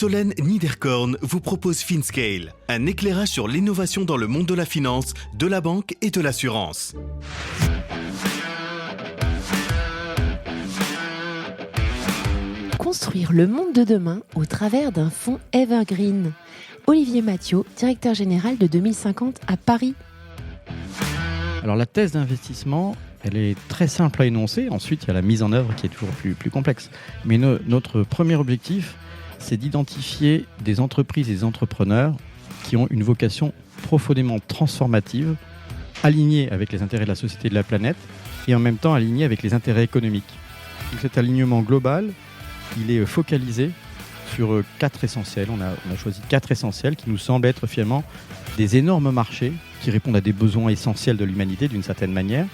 Solène Niederkorn vous propose FinScale, un éclairage sur l'innovation dans le monde de la finance, de la banque et de l'assurance. Construire le monde de demain au travers d'un fonds evergreen. Olivier Mathieu, directeur général de 2050 à Paris. Alors la thèse d'investissement, elle est très simple à énoncer. Ensuite, il y a la mise en œuvre qui est toujours plus complexe. Mais notre premier objectif, c'est d'identifier des entreprises et des entrepreneurs qui ont une vocation profondément transformative, alignée avec les intérêts de la société et de la planète, et en même temps alignée avec les intérêts économiques. Donc cet alignement global, il est focalisé sur 4 essentiels. On a choisi 4 essentiels qui nous semblent être finalement des énormes marchés qui répondent à des besoins essentiels de l'humanité d'une certaine manière.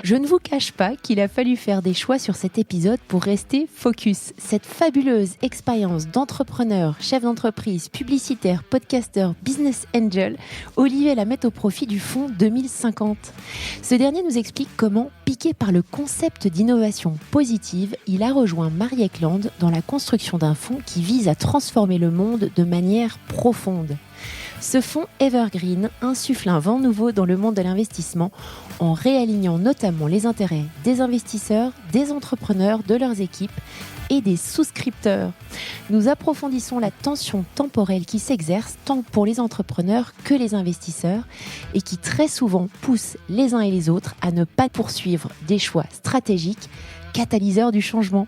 Je ne vous cache pas qu'il a fallu faire des choix sur cet épisode pour rester focus. Cette fabuleuse expérience d'entrepreneur, chef d'entreprise, publicitaire, podcasteur, business angel, Olivier la met au profit du fonds 2050. Ce dernier nous explique comment, piqué par le concept d'innovation positive, il a rejoint Marie Eklund dans la construction d'un fonds qui vise à transformer le monde de manière profonde. Ce fonds Evergreen insuffle un vent nouveau dans le monde de l'investissement en réalignant notamment les intérêts des investisseurs, des entrepreneurs, de leurs équipes et des souscripteurs. Nous approfondissons la tension temporelle qui s'exerce tant pour les entrepreneurs que les investisseurs et qui très souvent pousse les uns et les autres à ne pas poursuivre des choix stratégiques, catalyseurs du changement.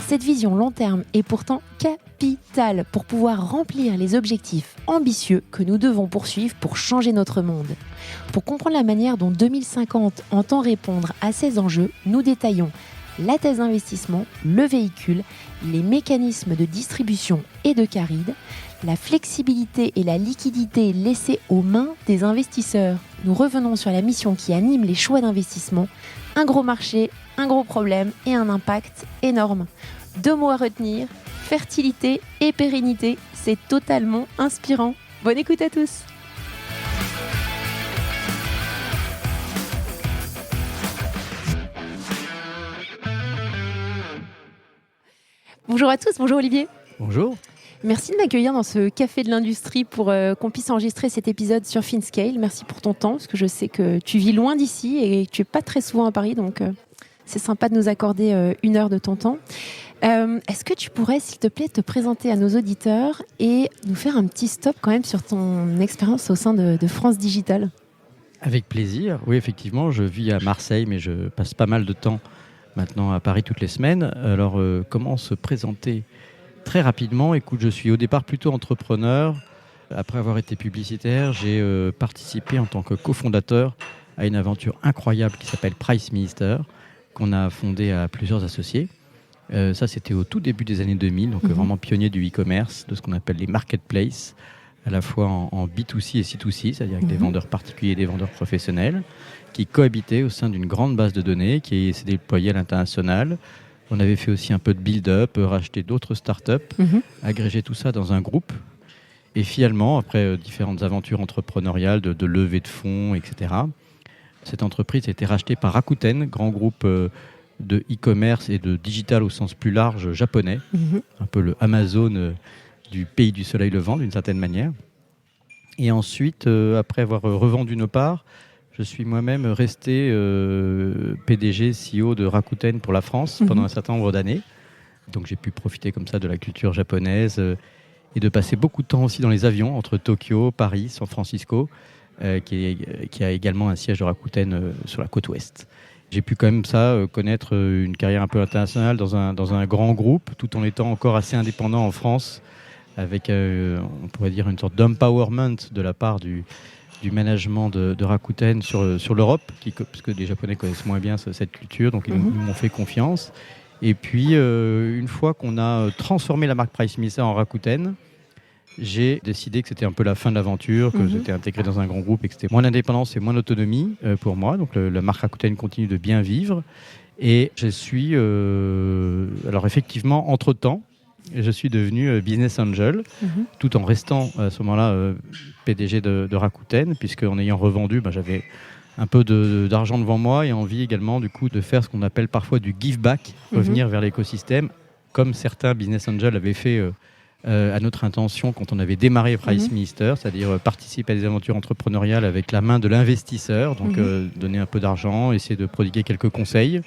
Cette vision long terme est pourtant capitale pour pouvoir remplir les objectifs ambitieux que nous devons poursuivre pour changer notre monde. Pour comprendre la manière dont 2050 entend répondre à ces enjeux, nous détaillons la thèse d'investissement, le véhicule, les mécanismes de distribution et de caride, la flexibilité et la liquidité laissées aux mains des investisseurs. Nous revenons sur la mission qui anime les choix d'investissement, un gros marché, un gros problème et un impact énorme. 2 mots à retenir, fertilité et pérennité, c'est totalement inspirant. Bonne écoute à tous. Bonjour à tous, bonjour Olivier. Bonjour. Merci de m'accueillir dans ce café de l'industrie pour qu'on puisse enregistrer cet épisode sur FinScale. Merci pour ton temps, parce que je sais que tu vis loin d'ici et que tu n'es pas très souvent à Paris, donc c'est sympa de nous accorder 1 heure de ton temps. Est-ce que tu pourrais, s'il te plaît, te présenter à nos auditeurs et nous faire un petit stop quand même sur ton expérience au sein de France Digital ? Avec plaisir. Oui, effectivement, je vis à Marseille, mais je passe pas mal de temps maintenant à Paris toutes les semaines. Alors, comment se présenter ? Très rapidement, écoute, je suis au départ plutôt entrepreneur. Après avoir été publicitaire, j'ai participé en tant que cofondateur à une aventure incroyable qui s'appelle Price Minister, qu'on a fondée à plusieurs associés. Ça, c'était au tout début des années 2000, donc vraiment pionnier du e-commerce, de ce qu'on appelle les marketplaces, à la fois en B2C et C2C, c'est-à-dire avec des vendeurs particuliers et des vendeurs professionnels, qui cohabitaient au sein d'une grande base de données qui s'est déployée à l'international. On avait fait aussi un peu de build-up, racheter d'autres startups, agréger tout ça dans un groupe. Et finalement, après différentes aventures entrepreneuriales de levée de fonds, etc., cette entreprise a été rachetée par Rakuten, grand groupe de e-commerce et de digital au sens plus large japonais, un peu le Amazon du pays du soleil levant d'une certaine manière. Et ensuite, après avoir revendu nos parts, je suis moi-même resté PDG, CEO de Rakuten pour la France pendant un certain nombre d'années. Donc j'ai pu profiter comme ça de la culture japonaise et de passer beaucoup de temps aussi dans les avions entre Tokyo, Paris, San Francisco, qui a également un siège de Rakuten sur la côte ouest. J'ai pu quand même connaître une carrière un peu internationale dans un grand groupe, tout en étant encore assez indépendant en France, avec, on pourrait dire, une sorte d'empowerment de la part du management de Rakuten sur l'Europe, parce que les Japonais connaissent moins bien cette culture, donc ils m'ont fait confiance. Et puis, une fois qu'on a transformé la marque Price Minister en Rakuten, j'ai décidé que c'était un peu la fin de l'aventure, que j'étais intégré dans un grand groupe et que c'était moins d'indépendance et moins d'autonomie pour moi. Donc la marque Rakuten continue de bien vivre. Et je suis, alors effectivement, entre-temps, je suis devenu business angel, tout en restant à ce moment-là PDG de Rakuten, puisque en ayant revendu, j'avais un peu d'argent devant moi et envie également du coup de faire ce qu'on appelle parfois du give back, revenir vers l'écosystème comme certains business angels avaient fait à notre intention quand on avait démarré Price Minister, c'est-à-dire participer à des aventures entrepreneuriales avec la main de l'investisseur, donc donner un peu d'argent, essayer de prodiguer quelques conseils.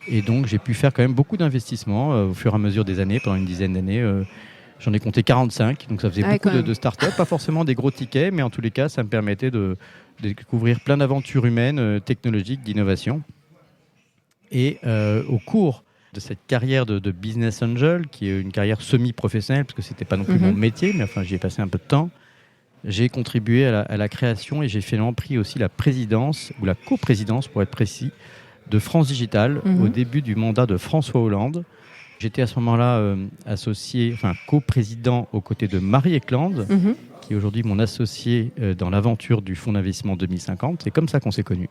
Et donc j'ai pu faire quand même beaucoup d'investissements au fur et à mesure des années, pendant une dizaine d'années. J'en ai compté 45, donc ça faisait beaucoup de startups, pas forcément des gros tickets, mais en tous les cas, ça me permettait de découvrir plein d'aventures humaines, technologiques, d'innovation. Et au cours de cette carrière de business angel, qui est une carrière semi-professionnelle, parce que ce n'était pas non plus mon métier, mais enfin j'y ai passé un peu de temps, j'ai contribué à la création et j'ai finalement pris aussi la présidence, ou la coprésidence pour être précis, de France Digital au début du mandat de François Hollande. J'étais à ce moment-là coprésident aux côtés de Marie Eklund, qui est aujourd'hui mon associé dans l'aventure du fonds d'investissement 2050. C'est comme ça qu'on s'est connus.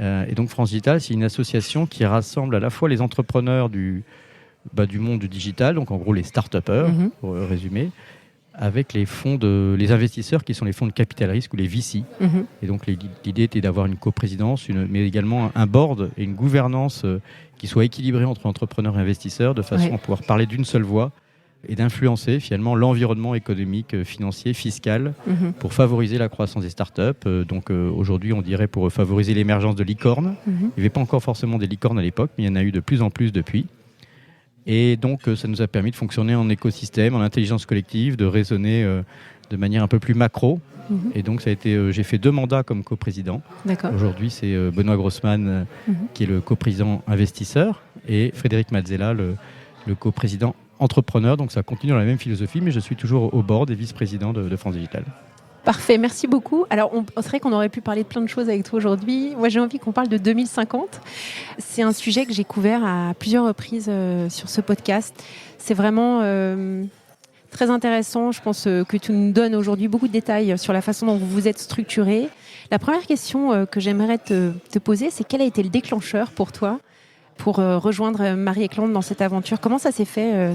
Et donc France Digital, c'est une association qui rassemble à la fois les entrepreneurs du monde du digital, donc en gros les start-upers, pour résumer, avec les investisseurs qui sont les fonds de capital risque ou les VC. Et donc l'idée était d'avoir une coprésidence, mais également un board et une gouvernance qui soit équilibrée entre entrepreneurs et investisseurs, de façon à pouvoir parler d'une seule voix et d'influencer finalement l'environnement économique, financier, fiscal, pour favoriser la croissance des startups. Donc aujourd'hui, on dirait pour favoriser l'émergence de licornes. Il n'y avait pas encore forcément des licornes à l'époque, mais il y en a eu de plus en plus depuis. Et donc, ça nous a permis de fonctionner en écosystème, en intelligence collective, de raisonner de manière un peu plus macro. Et donc, j'ai fait 2 mandats comme coprésident. D'accord. Aujourd'hui, c'est Benoît Grossman qui est le coprésident investisseur et Frédéric Mazzella, le coprésident entrepreneur. Donc, ça continue dans la même philosophie, mais je suis toujours au board et vice-président de France Digital. Parfait, merci beaucoup. Alors, c'est vrai qu'on aurait pu parler de plein de choses avec toi aujourd'hui. Moi, j'ai envie qu'on parle de 2050. C'est un sujet que j'ai couvert à plusieurs reprises sur ce podcast. C'est vraiment très intéressant. Je pense que tu nous donnes aujourd'hui beaucoup de détails sur la façon dont vous vous êtes structuré. La première question que j'aimerais te poser, c'est quel a été le déclencheur pour toi pour rejoindre Marie Eklund dans cette aventure? Comment ça s'est fait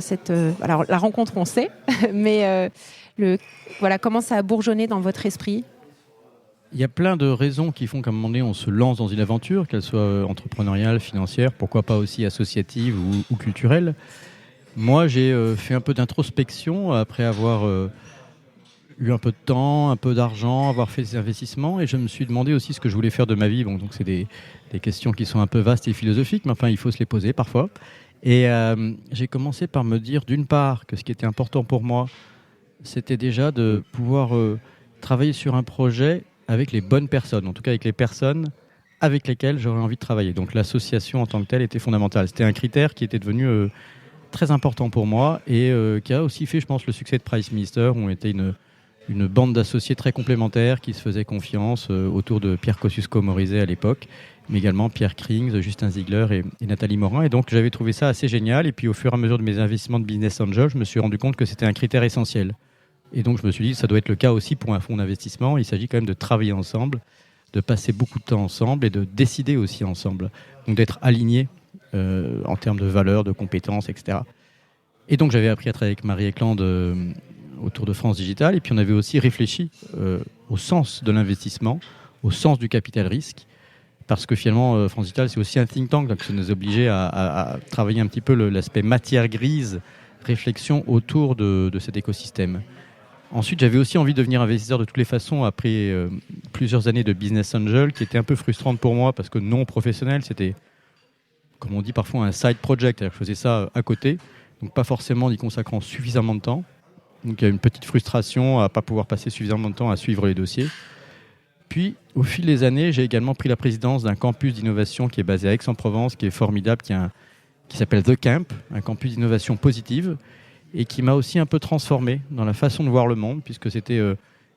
alors, la rencontre, on sait, mais... comment ça a bourgeonné dans votre esprit? Il y a plein de raisons qui font qu'à un moment donné, on se lance dans une aventure, qu'elle soit entrepreneuriale, financière, pourquoi pas aussi associative ou culturelle. Moi, j'ai fait un peu d'introspection après avoir eu un peu de temps, un peu d'argent, avoir fait des investissements, et je me suis demandé aussi ce que je voulais faire de ma vie. Bon, donc c'est des questions qui sont un peu vastes et philosophiques, mais enfin, il faut se les poser parfois. Et j'ai commencé par me dire, d'une part, que ce qui était important pour moi, c'était déjà de pouvoir travailler sur un projet avec les bonnes personnes, en tout cas avec les personnes avec lesquelles j'aurais envie de travailler. Donc l'association en tant que telle était fondamentale. C'était un critère qui était devenu très important pour moi et qui a aussi fait, je pense, le succès de Price Minister, où on était une bande d'associés très complémentaires qui se faisaient confiance autour de Pierre Kosciusko-Morizet à l'époque, mais également Pierre Krings, Justin Ziegler et Nathalie Morin. Et donc j'avais trouvé ça assez génial. Et puis au fur et à mesure de mes investissements de business angel, je me suis rendu compte que c'était un critère essentiel. Et donc, je me suis dit, ça doit être le cas aussi pour un fonds d'investissement. Il s'agit quand même de travailler ensemble, de passer beaucoup de temps ensemble et de décider aussi ensemble. Donc, d'être alignés en termes de valeurs, de compétences, etc. Et donc, j'avais appris à travailler avec Marie Eklund autour de France Digital. Et puis, on avait aussi réfléchi au sens de l'investissement, au sens du capital risque. Parce que finalement, France Digital, c'est aussi un think tank. Donc, ça nous obligeait à travailler un petit peu l'aspect matière grise, réflexion autour de cet écosystème. Ensuite, j'avais aussi envie de devenir investisseur de toutes les façons après plusieurs années de business angel qui étaient un peu frustrantes pour moi parce que non professionnel, c'était, comme on dit parfois, un side project. C'est-à-dire que je faisais ça à côté, donc pas forcément en y consacrant suffisamment de temps. Donc il y a une petite frustration à ne pas pouvoir passer suffisamment de temps à suivre les dossiers. Puis, au fil des années, j'ai également pris la présidence d'un campus d'innovation qui est basé à Aix-en-Provence, qui est formidable, qui s'appelle The Camp, un campus d'innovation positive, et qui m'a aussi un peu transformé dans la façon de voir le monde, puisque c'était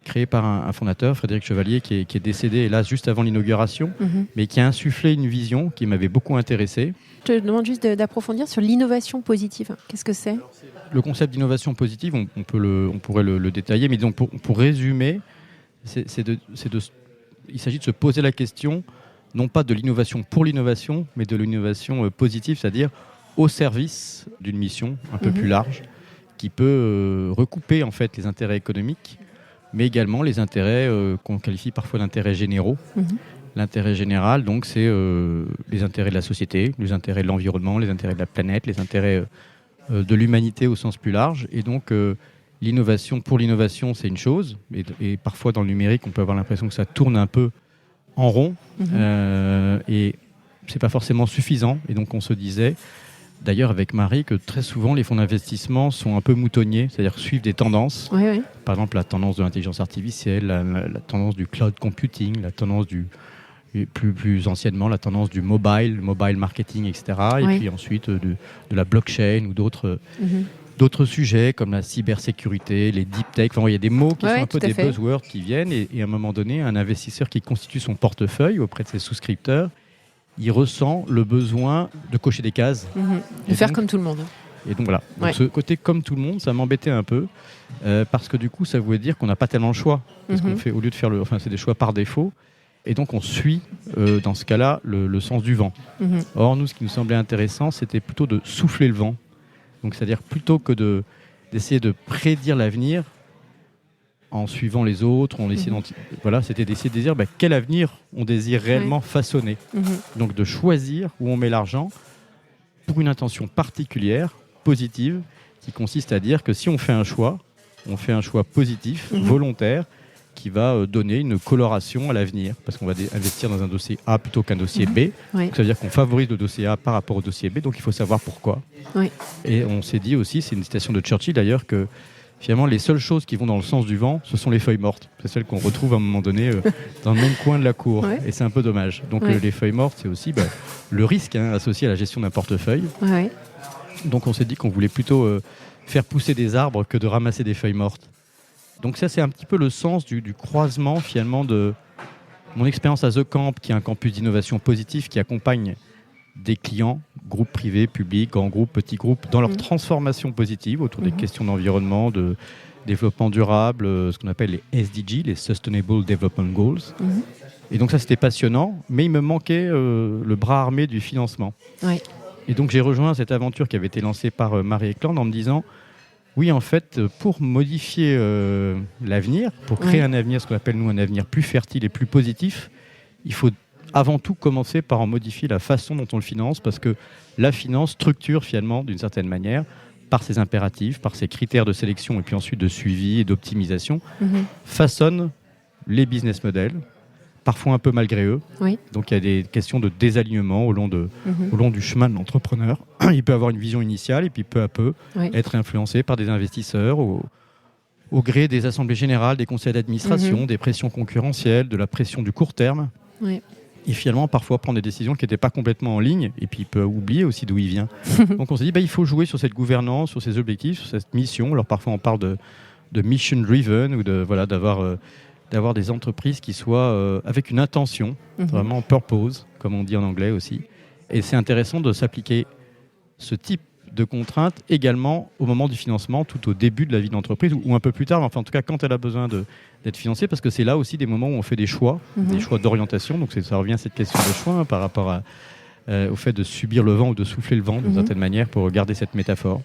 créé par un fondateur, Frédéric Chevalier, qui est décédé, hélas, juste avant l'inauguration, mais qui a insufflé une vision qui m'avait beaucoup intéressé. Je te demande juste d'approfondir sur l'innovation positive. Qu'est-ce que c'est ? Le concept d'innovation positive, on pourrait le détailler, mais donc pour résumer, il s'agit de se poser la question, non pas de l'innovation pour l'innovation, mais de l'innovation positive, c'est-à-dire au service d'une mission un peu plus large, qui peut recouper en fait les intérêts économiques, mais également les intérêts qu'on qualifie parfois d'intérêts généraux. L'intérêt général, donc, c'est les intérêts de la société, les intérêts de l'environnement, les intérêts de la planète, les intérêts de l'humanité au sens plus large. Et donc, l'innovation pour l'innovation, c'est une chose. Et parfois, dans le numérique, on peut avoir l'impression que ça tourne un peu en rond. Et c'est pas forcément suffisant. Et donc, on se disait, d'ailleurs avec Marie, que très souvent, les fonds d'investissement sont un peu moutonniers, c'est-à-dire suivent des tendances. Oui. Par exemple, la tendance de l'intelligence artificielle, la tendance du cloud computing, la tendance plus anciennement, la tendance du mobile marketing, etc. Et puis ensuite, de la blockchain ou d'autres sujets comme la cybersécurité, les deep tech. Enfin, il y a des mots qui sont un peu des buzzwords qui viennent. Et à un moment donné, un investisseur qui constitue son portefeuille auprès de ses souscripteurs, il ressent le besoin de cocher des cases. De faire comme tout le monde. Et donc voilà, donc ce côté comme tout le monde, ça m'embêtait un peu, parce que du coup, ça voulait dire qu'on n'a pas tellement le choix. Parce qu'on fait, au lieu de faire c'est des choix par défaut. Et donc on suit, dans ce cas-là, le sens du vent. Or, nous, ce qui nous semblait intéressant, c'était plutôt de souffler le vent. Donc c'est-à-dire plutôt que d'essayer de prédire l'avenir en suivant les autres, c'était d'essayer de dire quel avenir on désire réellement façonner. Donc de choisir où on met l'argent pour une intention particulière, positive, qui consiste à dire que si on fait un choix positif, volontaire, qui va donner une coloration à l'avenir, parce qu'on va investir dans un dossier A plutôt qu'un dossier B. Donc, ça veut dire qu'on favorise le dossier A par rapport au dossier B, donc il faut savoir pourquoi. Et on s'est dit aussi, c'est une citation de Churchill d'ailleurs, que finalement les seules choses qui vont dans le sens du vent, ce sont les feuilles mortes. C'est celles qu'on retrouve à un moment donné dans le même coin de la cour. Et c'est un peu dommage. Donc les feuilles mortes, c'est aussi le risque associé à la gestion d'un portefeuille. Donc on s'est dit qu'on voulait plutôt faire pousser des arbres que de ramasser des feuilles mortes. Donc ça, c'est un petit peu le sens du croisement finalement de mon expérience à The Camp, qui est un campus d'innovation positive qui accompagne des clients, groupes privés, publics, grands groupes, petits groupes, dans leur transformation positive autour des questions d'environnement, de développement durable, ce qu'on appelle les SDG, les Sustainable Development Goals. Et donc ça, c'était passionnant, mais il me manquait le bras armé du financement. Et donc j'ai rejoint cette aventure qui avait été lancée par Marie Eklund en me disant, oui, en fait, pour modifier l'avenir, pour créer un avenir, ce qu'on appelle nous un avenir plus fertile et plus positif, il faut avant tout commencer par en modifier la façon dont on le finance, parce que la finance structure finalement, d'une certaine manière, par ses impératifs, par ses critères de sélection et puis ensuite de suivi et d'optimisation, façonne les business models, parfois un peu malgré eux. Donc il y a des questions de désalignement au long du chemin de l'entrepreneur. Il peut avoir une vision initiale et puis peu à peu être influencé par des investisseurs au gré des assemblées générales, des conseils d'administration, des pressions concurrentielles, de la pression du court terme. Et finalement, parfois prendre des décisions qui n'étaient pas complètement en ligne, et puis il peut oublier aussi d'où il vient. Donc on s'est dit, il faut jouer sur cette gouvernance, sur ces objectifs, sur cette mission. Alors parfois on parle de mission driven, ou d'avoir des entreprises qui soient avec une intention, vraiment purpose, comme on dit en anglais aussi. Et c'est intéressant de s'appliquer ce type de contraintes également au moment du financement, tout au début de la vie de l'entreprise, ou un peu plus tard, mais enfin en tout cas quand elle a besoin d'être financée, parce que c'est là aussi des moments où on fait des choix d'orientation. Donc ça revient à cette question de choix par rapport au fait de subir le vent ou de souffler le vent d'une certaine manière, pour garder cette métaphore.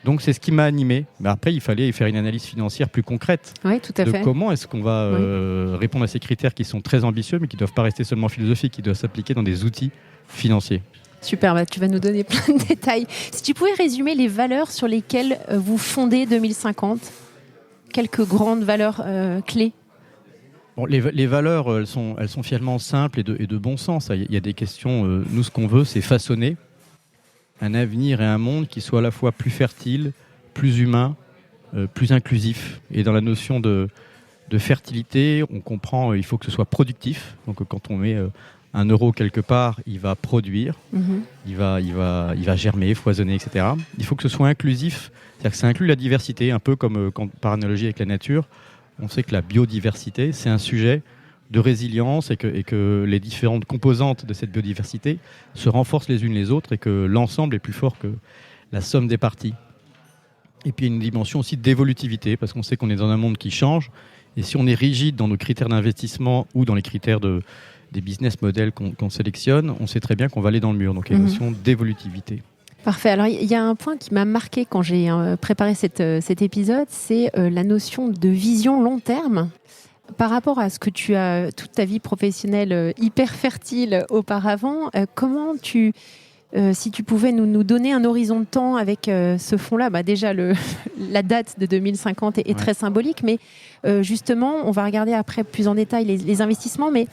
Donc c'est ce qui m'a animé. Mais après, il fallait faire une analyse financière plus concrète. Tout à fait. Comment est-ce qu'on va répondre à ces critères qui sont très ambitieux, mais qui ne doivent pas rester seulement philosophiques, qui doivent s'appliquer dans des outils financiers. Super, tu vas nous donner plein de détails. Si tu pouvais résumer les valeurs sur lesquelles vous fondez 2050, quelques grandes valeurs clés. Bon, les valeurs, elles sont finalement simples et de bon sens. Il y a des questions, nous ce qu'on veut, c'est façonner un avenir et un monde qui soit à la fois plus fertile, plus humain, plus inclusif. Et dans la notion de fertilité, on comprend il faut que ce soit productif. Donc quand on met 1 euro quelque part, il va produire, il va germer, foisonner, etc. Il faut que ce soit inclusif, c'est-à-dire que ça inclut la diversité, un peu comme par analogie avec la nature. On sait que la biodiversité, c'est un sujet de résilience et que les différentes composantes de cette biodiversité se renforcent les unes les autres et que l'ensemble est plus fort que la somme des parties. Et puis il y a une dimension aussi d'évolutivité, parce qu'on sait qu'on est dans un monde qui change, et si on est rigide dans nos critères d'investissement ou dans les critères des business models qu'on sélectionne, on sait très bien qu'on va aller dans le mur. Donc il y a une notion d'évolutivité. Parfait. Alors, il y a un point qui m'a marqué quand j'ai préparé cet épisode, c'est la notion de vision long terme. Par rapport à ce que tu as toute ta vie professionnelle hyper fertile auparavant, comment tu Si tu pouvais nous donner un horizon de temps avec ce fonds-là, déjà la date de 2050 est très symbolique, mais justement, on va regarder après plus en détail les investissements, mais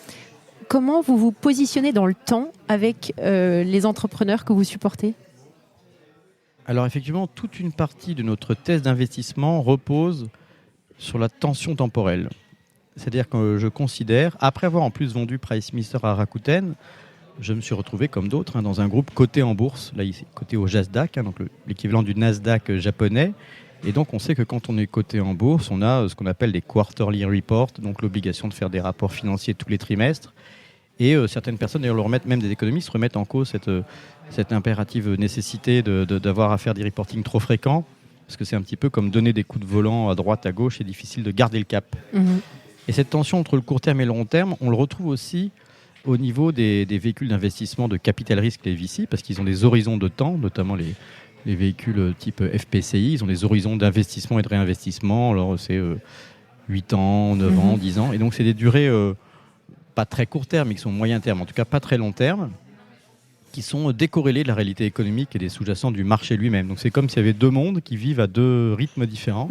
comment vous vous positionnez dans le temps avec les entrepreneurs que vous supportez ? Alors effectivement, toute une partie de notre thèse d'investissement repose sur la tension temporelle. C'est-à-dire que je considère, après avoir en plus vendu PriceMeister à Rakuten, je me suis retrouvé comme d'autres dans un groupe coté en bourse, là ici, coté au Nasdaq, donc l'équivalent du Nasdaq japonais. Et donc on sait que quand on est coté en bourse, on a ce qu'on appelle des quarterly reports, donc l'obligation de faire des rapports financiers tous les trimestres. Et certaines personnes, d'ailleurs, même des économistes, remettent en cause cette impérative nécessité d'avoir à faire des reportings trop fréquents, parce que c'est un petit peu comme donner des coups de volant à droite, à gauche, c'est difficile de garder le cap. Et cette tension entre le court terme et le long terme, on le retrouve aussi au niveau des véhicules d'investissement de capital risque, les VC, parce qu'ils ont des horizons de temps, notamment les véhicules type FPCI, ils ont des horizons d'investissement et de réinvestissement, alors c'est 8 ans, 9 ans, 10 ans, et donc c'est des durées pas très court terme, mais qui sont moyen terme, en tout cas pas très long terme, qui sont décorrélés de la réalité économique et des sous-jacents du marché lui-même. Donc c'est comme s'il y avait deux mondes qui vivent à deux rythmes différents.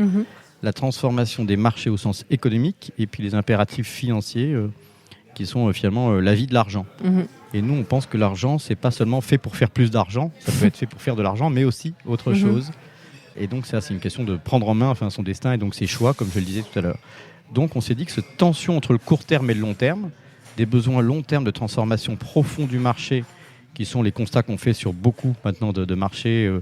La transformation des marchés au sens économique et puis les impératifs financiers qui sont finalement la vie de l'argent. Et nous, on pense que l'argent, c'est pas seulement fait pour faire plus d'argent, ça peut être fait pour faire de l'argent, mais aussi autre chose. Et donc ça, c'est une question de prendre en main son destin et donc ses choix, comme je le disais tout à l'heure. Donc on s'est dit que cette tension entre le court terme et le long terme, des besoins long terme de transformation profonde du marché, qui sont les constats qu'on fait sur beaucoup maintenant de marchés.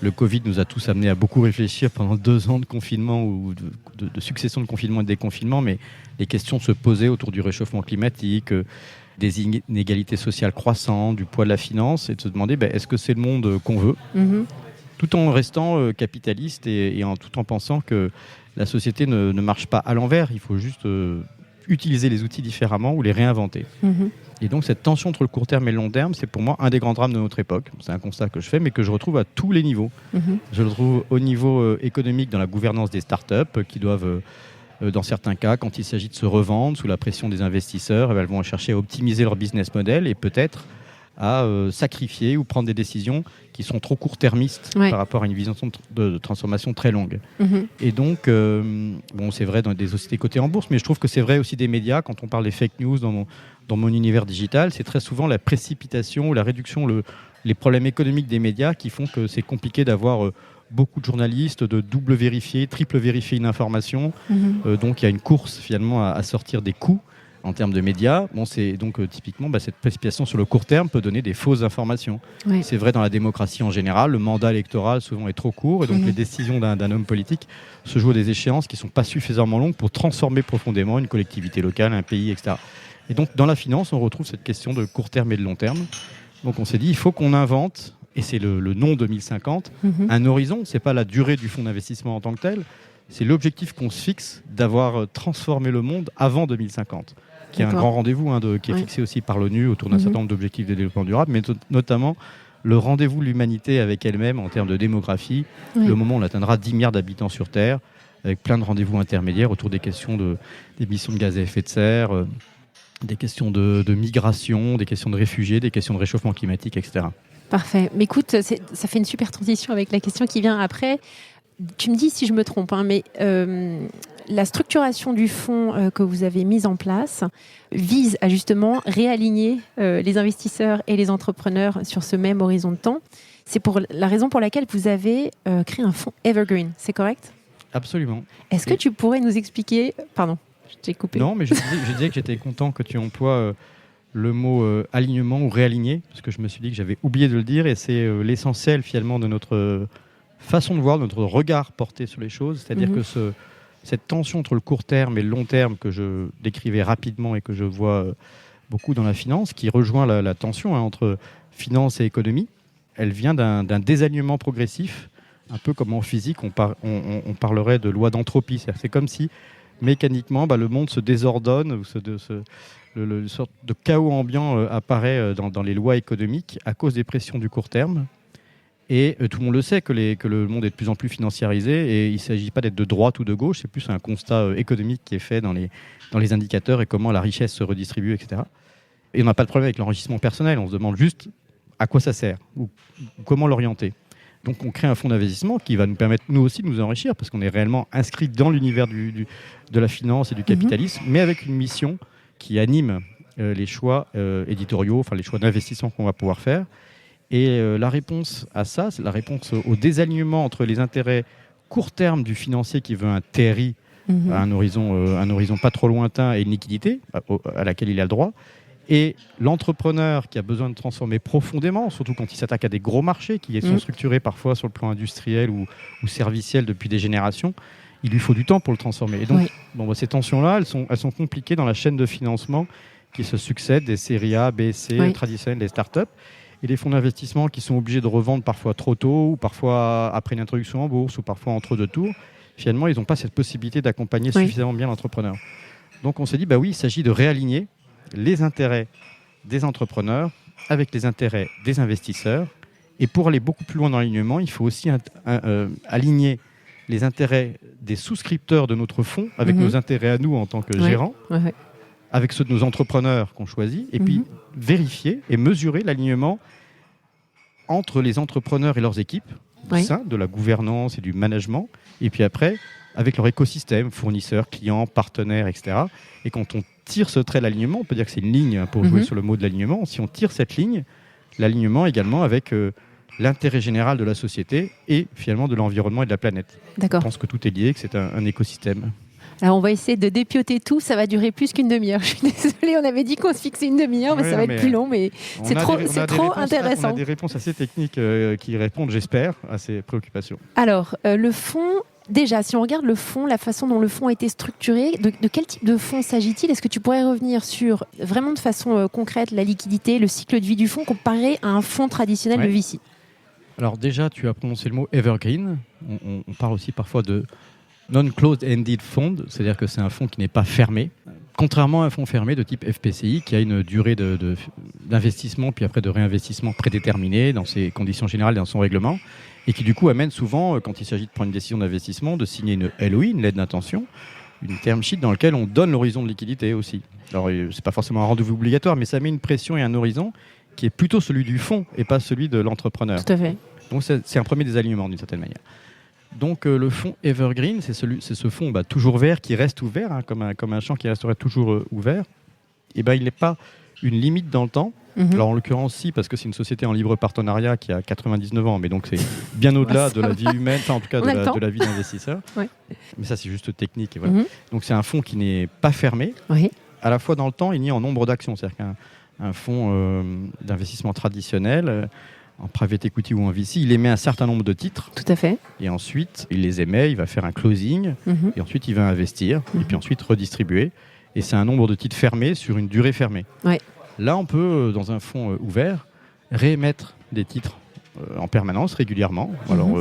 Le Covid nous a tous amenés à beaucoup réfléchir pendant 2 ans de confinement ou de succession de confinement et de déconfinement, mais les questions se posaient autour du réchauffement climatique, des inégalités sociales croissantes, du poids de la finance, et de se demander est-ce que c'est le monde qu'on veut, tout en restant capitaliste et tout en pensant que la société ne marche pas à l'envers, il faut juste utiliser les outils différemment ou les réinventer. Et donc cette tension entre le court terme et le long terme, c'est pour moi un des grands drames de notre époque. C'est un constat que je fais, mais que je retrouve à tous les niveaux. Je le trouve au niveau économique dans la gouvernance des startups qui doivent, dans certains cas, quand il s'agit de se revendre sous la pression des investisseurs, elles vont chercher à optimiser leur business model et peut-être à sacrifier ou prendre des décisions qui sont trop court-termistes par rapport à une vision de transformation très longue. Et donc, c'est vrai dans des sociétés cotées en bourse, mais je trouve que c'est vrai aussi des médias. Quand on parle des fake news dans mon univers digital, c'est très souvent la précipitation ou la réduction, les problèmes économiques des médias qui font que c'est compliqué d'avoir beaucoup de journalistes, de double vérifier, triple vérifier une information. Donc il y a une course finalement à sortir des coûts en termes de médias. C'est donc typiquement cette précipitation sur le court terme peut donner des fausses informations. C'est vrai dans la démocratie en général, le mandat électoral souvent est trop court et donc les décisions d'un homme politique se jouent à des échéances qui ne sont pas suffisamment longues pour transformer profondément une collectivité locale, un pays, etc. Et donc dans la finance, on retrouve cette question de court terme et de long terme. Donc on s'est dit, il faut qu'on invente, et c'est le nom 2050, un horizon. Ce n'est pas la durée du fonds d'investissement en tant que tel, c'est l'objectif qu'on se fixe d'avoir transformé le monde avant 2050, qui est un grand rendez-vous qui est fixé aussi par l'ONU autour d'un certain nombre d'objectifs de développement durable, mais notamment le rendez-vous de l'humanité avec elle-même en termes de démographie, le moment où on atteindra 10 milliards d'habitants sur Terre, avec plein de rendez-vous intermédiaires autour des questions d'émissions de gaz à effet de serre, des questions de migration, des questions de réfugiés, des questions de réchauffement climatique, etc. Parfait. Mais écoute, ça fait une super transition avec la question qui vient après. Tu me dis si je me trompe, mais la structuration du fonds que vous avez mise en place vise à justement réaligner les investisseurs et les entrepreneurs sur ce même horizon de temps. C'est pour la raison pour laquelle vous avez créé un fonds Evergreen, c'est correct ? Absolument. Est-ce que tu pourrais nous expliquer... Pardon, je t'ai coupé. Non, mais je disais que j'étais content que tu emploies le mot alignement ou réaligner, parce que je me suis dit que j'avais oublié de le dire, et c'est l'essentiel finalement de notre façon de voir, de notre regard porté sur les choses. C'est-à-dire que cette tension entre le court terme et le long terme que je décrivais rapidement et que je vois beaucoup dans la finance, qui rejoint la tension entre finance et économie, elle vient d'un désalignement progressif, un peu comme en physique, on parlerait de loi d'entropie. C'est comme si mécaniquement le monde se désordonne, ou une sorte de chaos ambiant apparaît dans les lois économiques à cause des pressions du court terme. Et tout le monde le sait que le monde est de plus en plus financiarisé, et il ne s'agit pas d'être de droite ou de gauche, c'est plus un constat économique qui est fait dans les indicateurs et comment la richesse se redistribue, etc. Et on n'a pas de problème avec l'enrichissement personnel, on se demande juste à quoi ça sert ou comment l'orienter. Donc on crée un fonds d'investissement qui va nous permettre nous aussi de nous enrichir parce qu'on est réellement inscrit dans l'univers de la finance et du capitalisme, mais avec une mission qui anime les choix éditoriaux, enfin les choix d'investissement qu'on va pouvoir faire. Et la réponse à ça, c'est la réponse au désalignement entre les intérêts court terme du financier qui veut un TRI à un horizon pas trop lointain et une liquidité à laquelle il a le droit, et l'entrepreneur qui a besoin de transformer profondément, surtout quand il s'attaque à des gros marchés qui sont structurés parfois sur le plan industriel ou serviciel depuis des générations, il lui faut du temps pour le transformer. Et donc, ces tensions-là, elles sont compliquées dans la chaîne de financement qui se succèdent, des séries A, B, C, traditionnelles, des startups, et les fonds d'investissement qui sont obligés de revendre parfois trop tôt, ou parfois après une introduction en bourse, ou parfois entre deux tours. Finalement, ils n'ont pas cette possibilité d'accompagner suffisamment bien l'entrepreneur. Donc on s'est dit, il s'agit de réaligner les intérêts des entrepreneurs avec les intérêts des investisseurs. Et pour aller beaucoup plus loin dans l'alignement, il faut aussi aligner les intérêts des souscripteurs de notre fonds avec nos intérêts à nous en tant que gérants, avec ceux de nos entrepreneurs qu'on choisit, et puis vérifier et mesurer l'alignement entre les entrepreneurs et leurs équipes, au sein de la gouvernance et du management, et puis après, avec leur écosystème, fournisseurs, clients, partenaires, etc. Et quand on tire ce trait d'alignement, on peut dire que c'est une ligne pour jouer sur le mot de l'alignement. Si on tire cette ligne, l'alignement également avec l'intérêt général de la société et finalement de l'environnement et de la planète. D'accord. Je pense que tout est lié, que c'est un écosystème. Alors, on va essayer de dépioter tout. Ça va durer plus qu'une demi-heure. Je suis désolée, on avait dit qu'on se fixait une demi-heure, mais ça va être plus long. Mais c'est trop intéressant. On a des réponses assez techniques qui répondent, j'espère, à ces préoccupations. Alors, le fonds, déjà, si on regarde le fonds, la façon dont le fonds a été structuré, de quel type de fonds s'agit-il ? Est-ce que tu pourrais revenir sur, vraiment de façon concrète, la liquidité, le cycle de vie du fonds comparé à un fonds traditionnel de VC ? Alors déjà, tu as prononcé le mot evergreen. On parle aussi parfois de non-closed-ended fund, c'est-à-dire que c'est un fonds qui n'est pas fermé, contrairement à un fonds fermé de type FPCI qui a une durée d'investissement puis après de réinvestissement prédéterminée dans ses conditions générales et dans son règlement, et qui du coup amène souvent, quand il s'agit de prendre une décision d'investissement, de signer une LOI, une lettre d'intention, une term sheet dans laquelle on donne l'horizon de liquidité aussi. Alors c'est pas forcément un rendez-vous obligatoire, mais ça met une pression et un horizon qui est plutôt celui du fonds et pas celui de l'entrepreneur. Tout à fait. Donc c'est un premier désalignement d'une certaine manière. Donc le fonds Evergreen, c'est ce fonds toujours vert qui reste ouvert, comme un champ qui resterait toujours ouvert. Et il n'est pas une limite dans le temps. Alors en l'occurrence, si, parce que c'est une société en libre partenariat qui a 99 ans, mais donc c'est bien au-delà de la vie humaine, enfin en tout cas de la vie d'investisseur. Mais ça c'est juste technique. Et voilà. Donc c'est un fonds qui n'est pas fermé, à la fois dans le temps et ni en nombre d'actions. C'est-à-dire qu'un fonds d'investissement traditionnel, en private equity ou en VC, il émet un certain nombre de titres. Tout à fait. Et ensuite, il les émet, il va faire un closing, et ensuite il va investir, et puis ensuite redistribuer. Et c'est un nombre de titres fermés sur une durée fermée. Là, on peut, dans un fonds ouvert, réémettre des titres en permanence, régulièrement. Alors,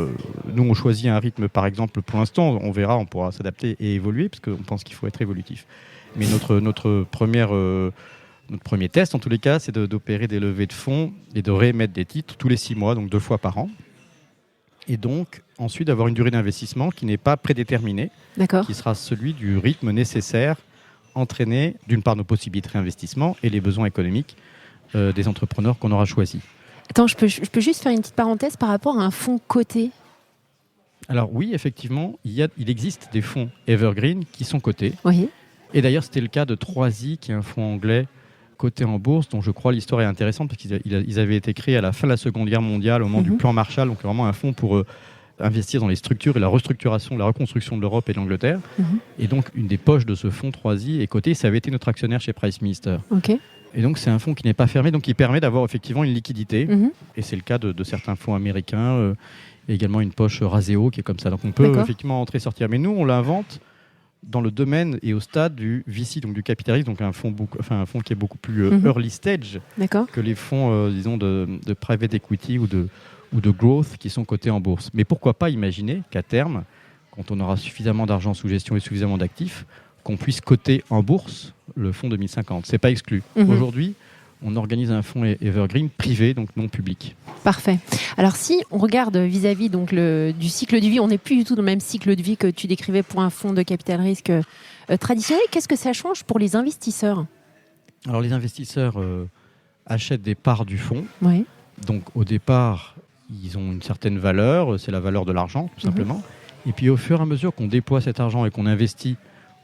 nous, on choisit un rythme, par exemple, pour l'instant, on verra, on pourra s'adapter et évoluer, parce qu'on pense qu'il faut être évolutif. Mais notre premier test, en tous les cas, c'est d'opérer des levées de fonds et de réémettre des titres tous les 6 mois, donc 2 fois par an. Et donc, ensuite, d'avoir une durée d'investissement qui n'est pas prédéterminée, qui sera celui du rythme nécessaire entraîné, d'une part, nos possibilités de réinvestissement et les besoins économiques des entrepreneurs qu'on aura choisis. Attends, je peux juste faire une petite parenthèse par rapport à un fonds coté. Alors oui, effectivement, il existe des fonds Evergreen qui sont cotés. Oui. Et d'ailleurs, c'était le cas de 3i, qui est un fonds anglais coté en bourse, dont je crois l'histoire est intéressante, parce qu'ils avaient été créés à la fin de la Seconde Guerre mondiale, au moment du plan Marshall, donc vraiment un fonds pour investir dans les structures et la restructuration, la reconstruction de l'Europe et de l'Angleterre. Et donc, une des poches de ce fonds 3i est cotée, ça avait été notre actionnaire chez Price Minister. Et donc, c'est un fonds qui n'est pas fermé, donc qui permet d'avoir effectivement une liquidité. Et c'est le cas de certains fonds américains, et également une poche Raseo qui est comme ça. Donc, on peut effectivement entrer et sortir. Mais nous, on l'invente dans le domaine et au stade du VC, donc du capitalisme, donc un fonds qui est beaucoup plus early stage que les fonds, disons, de private equity ou de growth qui sont cotés en bourse. Mais pourquoi pas imaginer qu'à terme, quand on aura suffisamment d'argent sous gestion et suffisamment d'actifs, qu'on puisse coter en bourse le fonds 2050. C'est pas exclu. Aujourd'hui, on organise un fonds Evergreen privé, donc non public. Parfait. Alors si on regarde vis-à-vis donc du cycle de vie, on n'est plus du tout dans le même cycle de vie que tu décrivais pour un fonds de capital risque traditionnel. Qu'est-ce que ça change pour les investisseurs ? Alors les investisseurs achètent des parts du fonds Donc au départ, ils ont une certaine valeur, c'est la valeur de l'argent tout simplement. Et puis au fur et à mesure qu'on déploie cet argent et qu'on investit,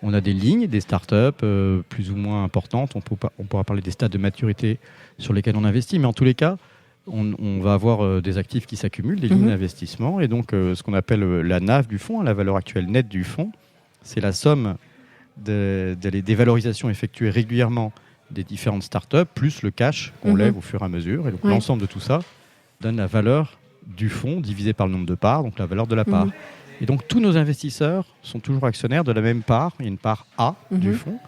on a des lignes, des startups plus ou moins importantes. On pourra parler des stades de maturité sur lesquels on investit, mais en tous les cas, on va avoir des actifs qui s'accumulent, des lignes d'investissement. Et donc ce qu'on appelle la NAV du fonds, la valeur actuelle nette du fonds, c'est la somme des valorisations effectuées régulièrement des différentes startups, plus le cash qu'on lève au fur et à mesure. Et donc l'ensemble de tout ça donne la valeur du fonds divisé par le nombre de parts, donc la valeur de la part. Et donc tous nos investisseurs sont toujours actionnaires de la même part. Il y a une part A du fonds.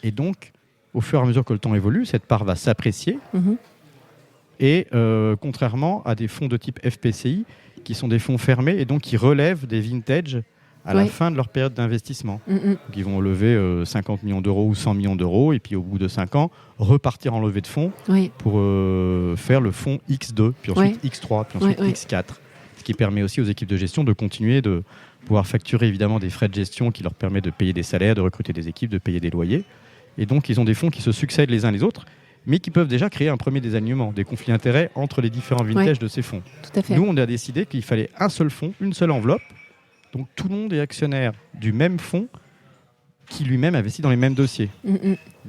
Et donc, au fur et à mesure que le temps évolue, cette part va s'apprécier. Et contrairement à des fonds de type FPCI, qui sont des fonds fermés et donc qui relèvent des vintages à la fin de leur période d'investissement. Donc, ils vont lever 50 millions d'euros ou 100 millions d'euros et puis au bout de 5 ans, repartir en levée de fonds pour faire le fonds X2, puis ensuite X3, puis ensuite X4. Ce qui permet aussi aux équipes de gestion de continuer de pouvoir facturer évidemment des frais de gestion qui leur permettent de payer des salaires, de recruter des équipes, de payer des loyers. Et donc, ils ont des fonds qui se succèdent les uns les autres, mais qui peuvent déjà créer un premier désalignement, des conflits d'intérêts entre les différents vintages de ces fonds. Tout à fait. Nous, on a décidé qu'il fallait un seul fonds, une seule enveloppe. Donc, tout le monde est actionnaire du même fonds qui lui-même investit dans les mêmes dossiers.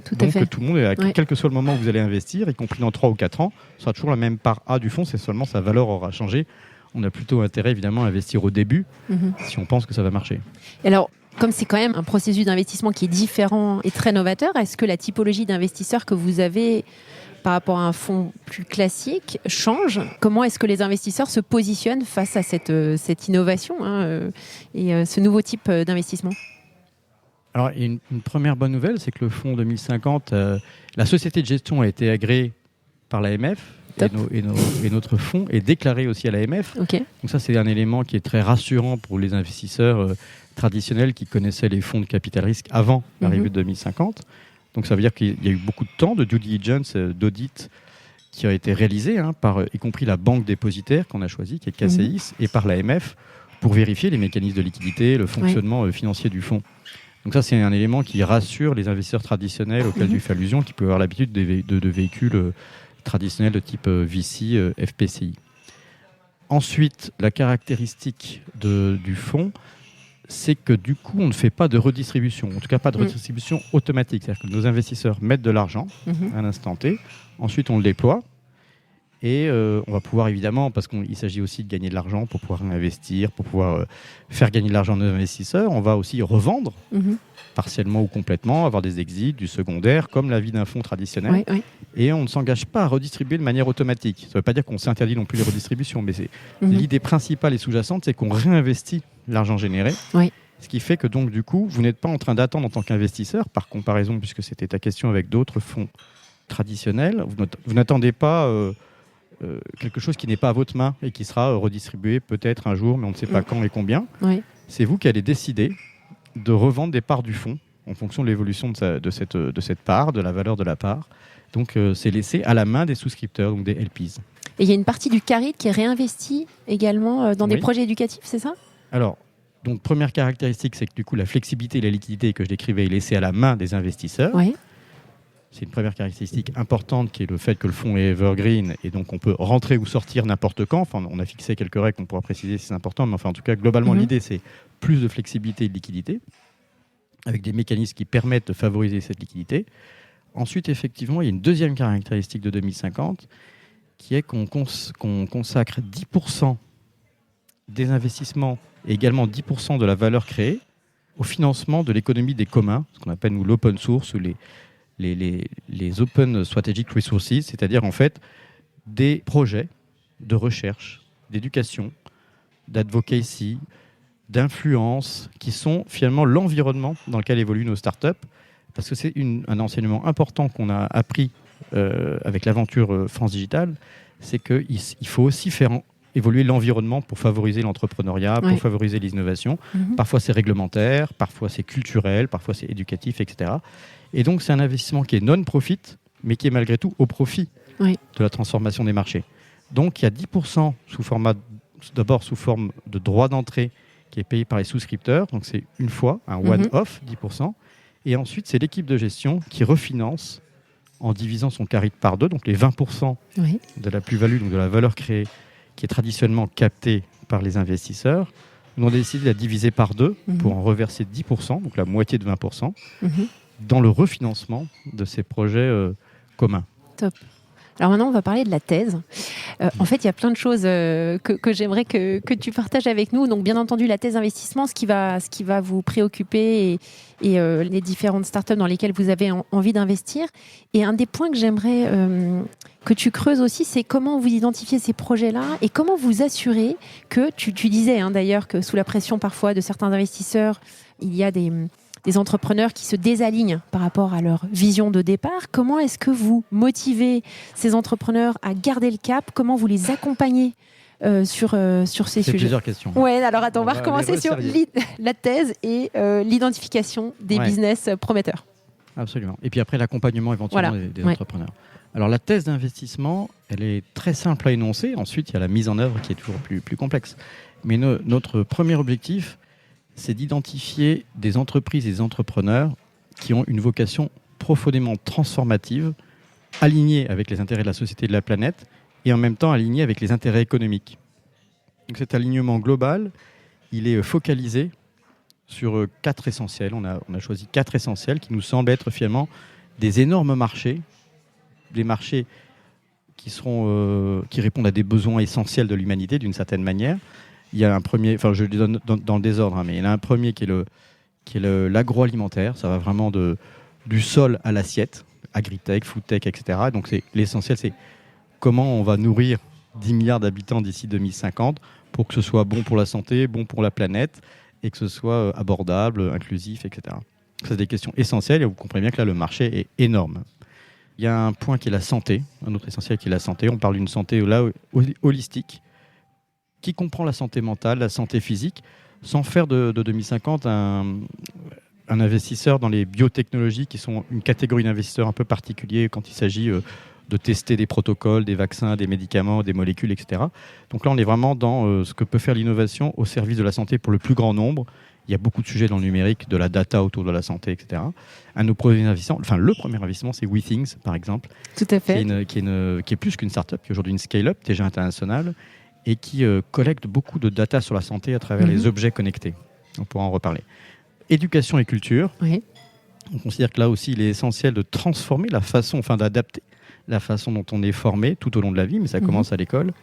Tout à fait. Donc, tout le monde, quel que soit le moment où vous allez investir, y compris dans 3 ou 4 ans, sera toujours la même part A du fonds, c'est seulement sa valeur aura changé. On a plutôt intérêt, évidemment, à investir au début si on pense que ça va marcher. Et alors, comme c'est quand même un processus d'investissement qui est différent et très novateur, est-ce que la typologie d'investisseurs que vous avez par rapport à un fonds plus classique change? Comment est-ce que les investisseurs se positionnent face à cette innovation et ce nouveau type d'investissement? Alors, une première bonne nouvelle, c'est que le fonds 2050, la société de gestion a été agréée par l'AMF et notre fonds est déclaré aussi à l'AMF. Okay. Donc ça, c'est un élément qui est très rassurant pour les investisseurs traditionnels qui connaissaient les fonds de capital risque avant l'arrivée de 2050. Donc ça veut dire qu'il y a eu beaucoup de temps de due diligence, d'audit qui a été réalisé par y compris la banque dépositaire qu'on a choisie, qui est KCIS, et par l'AMF pour vérifier les mécanismes de liquidité, le fonctionnement financier du fonds. Donc ça, c'est un élément qui rassure les investisseurs traditionnels auxquels tu fais allusion, qui peuvent avoir l'habitude de véhicules traditionnels de type VC, FPCI. Ensuite, la caractéristique du fonds, c'est que du coup, on ne fait pas de redistribution, en tout cas pas de redistribution automatique. C'est-à-dire que nos investisseurs mettent de l'argent à l'instant T, ensuite on le déploie, et on va pouvoir évidemment, parce qu'il s'agit aussi de gagner de l'argent pour pouvoir investir, pour pouvoir faire gagner de l'argent à nos investisseurs, on va aussi revendre partiellement ou complètement, avoir des exits, du secondaire, comme la vie d'un fonds traditionnel. Et on ne s'engage pas à redistribuer de manière automatique. Ça ne veut pas dire qu'on s'interdit non plus les redistributions, mais l'idée principale et sous-jacente, c'est qu'on réinvestit l'argent généré. Ce qui fait que donc du coup, vous n'êtes pas en train d'attendre en tant qu'investisseur, par comparaison, puisque c'était ta question avec d'autres fonds traditionnels, vous n'attendez pas quelque chose qui n'est pas à votre main et qui sera redistribué peut-être un jour, mais on ne sait pas quand et combien. C'est vous qui allez décider de revendre des parts du fonds en fonction de l'évolution de cette part, de la valeur de la part. Donc c'est laissé à la main des souscripteurs, donc des LPs. Et il y a une partie du carry qui est réinvestie également dans des projets éducatifs, c'est ça? Alors, donc première caractéristique, c'est que du coup la flexibilité et la liquidité que je décrivais est laissée à la main des investisseurs. C'est une première caractéristique importante qui est le fait que le fonds est evergreen et donc on peut rentrer ou sortir n'importe quand. Enfin, on a fixé quelques règles qu'on pourra préciser si c'est important, mais enfin en tout cas globalement l'idée c'est plus de flexibilité et de liquidité avec des mécanismes qui permettent de favoriser cette liquidité. Ensuite, effectivement, il y a une deuxième caractéristique de 2050 qui est qu'on consacre 10% des investissements et également 10% de la valeur créée au financement de l'économie des communs, ce qu'on appelle nous l'open source ou les Open Strategic Resources, c'est-à-dire en fait des projets de recherche, d'éducation, d'advocacy, d'influence, qui sont finalement l'environnement dans lequel évoluent nos startups, parce que c'est un enseignement important qu'on a appris avec l'aventure France Digital, c'est qu'il faut aussi faire évoluer l'environnement pour favoriser l'entrepreneuriat, pour favoriser l'innovation. Parfois c'est réglementaire, parfois c'est culturel, parfois c'est éducatif, etc. Et donc c'est un investissement qui est non-profit, mais qui est malgré tout au profit de la transformation des marchés. Donc il y a 10% d'abord sous forme de droit d'entrée qui est payé par les souscripteurs, donc c'est une fois, un one-off, 10%. Et ensuite c'est l'équipe de gestion qui refinance en divisant son carry par 2, donc les 20% Oui. de la plus-value, donc de la valeur créée, qui est traditionnellement captée par les investisseurs. Nous, on a décidé de la diviser par 2 pour en reverser 10%, donc la moitié de 20%, dans le refinancement de ces projets communs. Top. Alors maintenant, on va parler de la thèse. En fait, il y a plein de choses que j'aimerais que tu partages avec nous. Donc, bien entendu, la thèse d'investissement, ce qui va vous préoccuper et les différentes startups dans lesquelles vous avez envie d'investir. Et un des points que j'aimerais que tu creuses aussi, c'est comment vous identifiez ces projets-là et comment vous assurez que, tu disais d'ailleurs que sous la pression parfois de certains investisseurs, il y a des entrepreneurs qui se désalignent par rapport à leur vision de départ. Comment est-ce que vous motivez ces entrepreneurs à garder le cap ? Comment vous les accompagnez sur ces C'est sujets ? plusieurs questions. Ouais, alors attends, on va les recommencer sur resservir. la thèse et l'identification des business prometteurs. Absolument. Et puis après, l'accompagnement éventuellement des entrepreneurs. Alors la thèse d'investissement, elle est très simple à énoncer. Ensuite, il y a la mise en œuvre qui est toujours plus complexe. Mais notre premier objectif, c'est d'identifier des entreprises et des entrepreneurs qui ont une vocation profondément transformative, alignée avec les intérêts de la société et de la planète, et en même temps alignée avec les intérêts économiques. Donc cet alignement global, il est focalisé sur 4 essentiels. On a choisi 4 essentiels qui nous semblent être finalement des énormes marchés, des marchés qui répondent à des besoins essentiels de l'humanité d'une certaine manière. Il y a un premier, enfin je les donne dans le désordre, mais il y en a un premier qui est l'agroalimentaire. Ça va vraiment du sol à l'assiette, agritech, foodtech, etc. Donc l'essentiel, c'est comment on va nourrir 10 milliards d'habitants d'ici 2050 pour que ce soit bon pour la santé, bon pour la planète et que ce soit abordable, inclusif, etc. Ça, c'est des questions essentielles et vous comprenez bien que là, le marché est énorme. Il y a un point qui est la santé, un autre essentiel qui est la santé. On parle d'une santé là, holistique, qui comprend la santé mentale, la santé physique, sans faire de 2050 un investisseur dans les biotechnologies qui sont une catégorie d'investisseurs un peu particulier quand il s'agit de tester des protocoles, des vaccins, des médicaments, des molécules, etc. Donc là, on est vraiment dans ce que peut faire l'innovation au service de la santé pour le plus grand nombre. Il y a beaucoup de sujets dans le numérique, de la data autour de la santé, etc. Un de nos premiers investissements, le premier investissement, c'est WeThings, par exemple. Tout à fait. Qui est plus qu'une start-up, qui est aujourd'hui une scale-up, déjà internationale, et qui collecte beaucoup de data sur la santé à travers les objets connectés. On pourra en reparler. Éducation et culture. Oui. On considère que là aussi, il est essentiel de transformer d'adapter la façon dont on est formé tout au long de la vie, mais ça commence à l'école.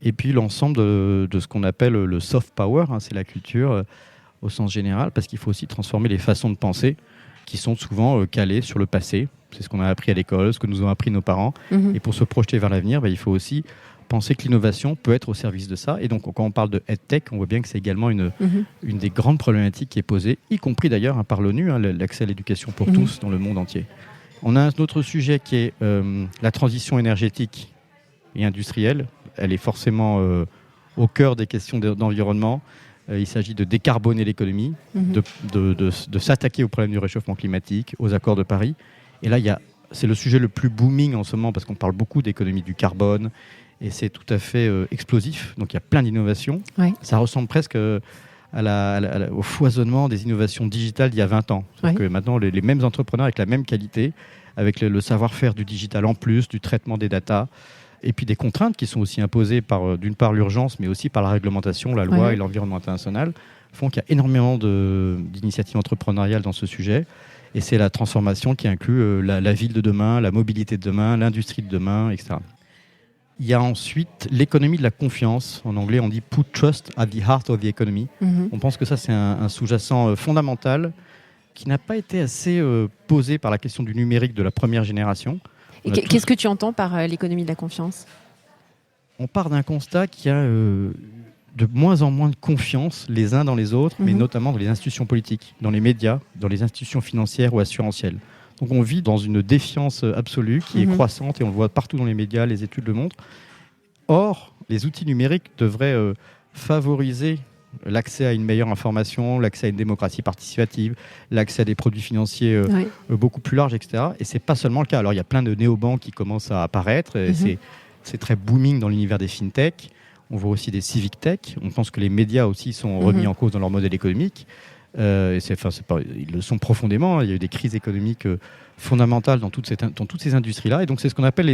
Et puis l'ensemble de ce qu'on appelle le soft power, c'est la culture au sens général, parce qu'il faut aussi transformer les façons de penser qui sont souvent calées sur le passé. C'est ce qu'on a appris à l'école, ce que nous ont appris nos parents. Et pour se projeter vers l'avenir, il faut aussi penser que l'innovation peut être au service de ça. Et donc, quand on parle de EdTech, on voit bien que c'est également une des grandes problématiques qui est posée, y compris d'ailleurs par l'ONU, l'accès à l'éducation pour tous dans le monde entier. On a un autre sujet qui est la transition énergétique et industrielle. Elle est forcément au cœur des questions d'environnement. Il s'agit de décarboner l'économie, de s'attaquer au problème du réchauffement climatique, aux accords de Paris. Et là, c'est le sujet le plus booming en ce moment parce qu'on parle beaucoup d'économie du carbone et c'est tout à fait explosif. Donc il y a plein d'innovations. Ouais. Ça ressemble presque au foisonnement des innovations digitales d'il y a 20 ans. Ouais. Que maintenant, les mêmes entrepreneurs avec la même qualité, avec le savoir-faire du digital en plus, du traitement des datas, et puis des contraintes qui sont aussi imposées par, d'une part, l'urgence, mais aussi par la réglementation, la loi et l'environnement international, font qu'il y a énormément d'initiatives entrepreneuriales dans ce sujet. Et c'est la transformation qui inclut la ville de demain, la mobilité de demain, l'industrie de demain, etc. Il y a ensuite l'économie de la confiance. En anglais, on dit « put trust at the heart of the economy ». On pense que ça, c'est un sous-jacent fondamental qui n'a pas été assez posé par la question du numérique de la première génération. Et qu'est-ce que tu entends par l'économie de la confiance ? On part d'un constat qu'il y a de moins en moins de confiance les uns dans les autres, mais notamment dans les institutions politiques, dans les médias, dans les institutions financières ou assurantielles. Donc on vit dans une défiance absolue qui est croissante et on le voit partout dans les médias, les études le montrent. Or, les outils numériques devraient favoriser l'accès à une meilleure information, l'accès à une démocratie participative, l'accès à des produits financiers beaucoup plus larges, etc. Et ce n'est pas seulement le cas. Alors il y a plein de néobanques qui commencent à apparaître. Et c'est très booming dans l'univers des fintech. On voit aussi des civic tech. On pense que les médias aussi sont remis en cause dans leur modèle économique. Ils le sont profondément. Il y a eu des crises économiques fondamentales dans toutes ces industries-là. Et donc, c'est ce qu'on appelle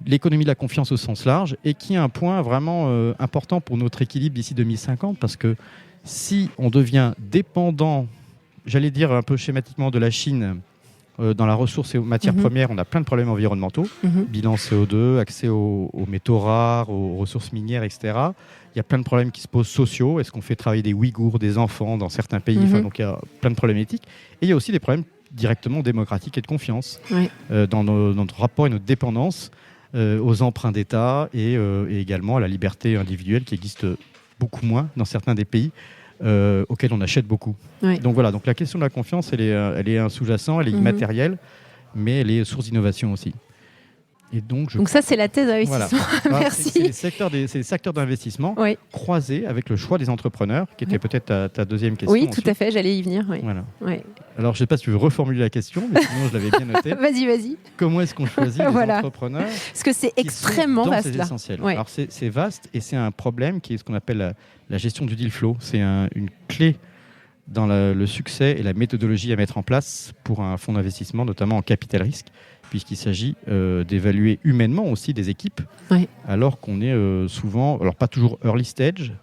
l'économie de la confiance au sens large, et qui est un point vraiment important pour notre équilibre d'ici 2050, parce que si on devient dépendant, j'allais dire un peu schématiquement, de la Chine dans la ressource et aux matières premières, on a plein de problèmes environnementaux, bilan CO2, accès aux métaux rares, aux ressources minières, etc. Il y a plein de problèmes qui se posent sociaux. Est-ce qu'on fait travailler des Ouïghours, des enfants dans certains pays? Donc il y a plein de problèmes éthiques. Et il y a aussi des problèmes directement démocratiques et de confiance dans notre rapport et notre dépendance aux emprunts d'État et également à la liberté individuelle qui existe beaucoup moins dans certains des pays auxquels on achète beaucoup. Donc voilà, donc la question de la confiance, elle est un sous-jacent, elle est immatérielle, mais elle est source d'innovation aussi. Et donc ça, c'est la thèse d'investissement. Voilà. Merci. C'est les secteurs d'investissement croisés avec le choix des entrepreneurs, qui était peut-être ta deuxième question. Oui, ensuite. tout à fait, j'allais y venir. Voilà. Alors, je ne sais pas si tu veux reformuler la question, mais sinon, je l'avais bien noté. Vas-y. Comment est-ce qu'on choisit les entrepreneurs? Parce que c'est extrêmement vaste, là. Essentiel. Alors, c'est vaste, et c'est un problème qui est ce qu'on appelle la gestion du deal flow. C'est une clé dans le succès et la méthodologie à mettre en place pour un fonds d'investissement, notamment en capital risque, puisqu'il s'agit d'évaluer humainement aussi des équipes, alors qu'on est souvent, alors pas toujours early stage,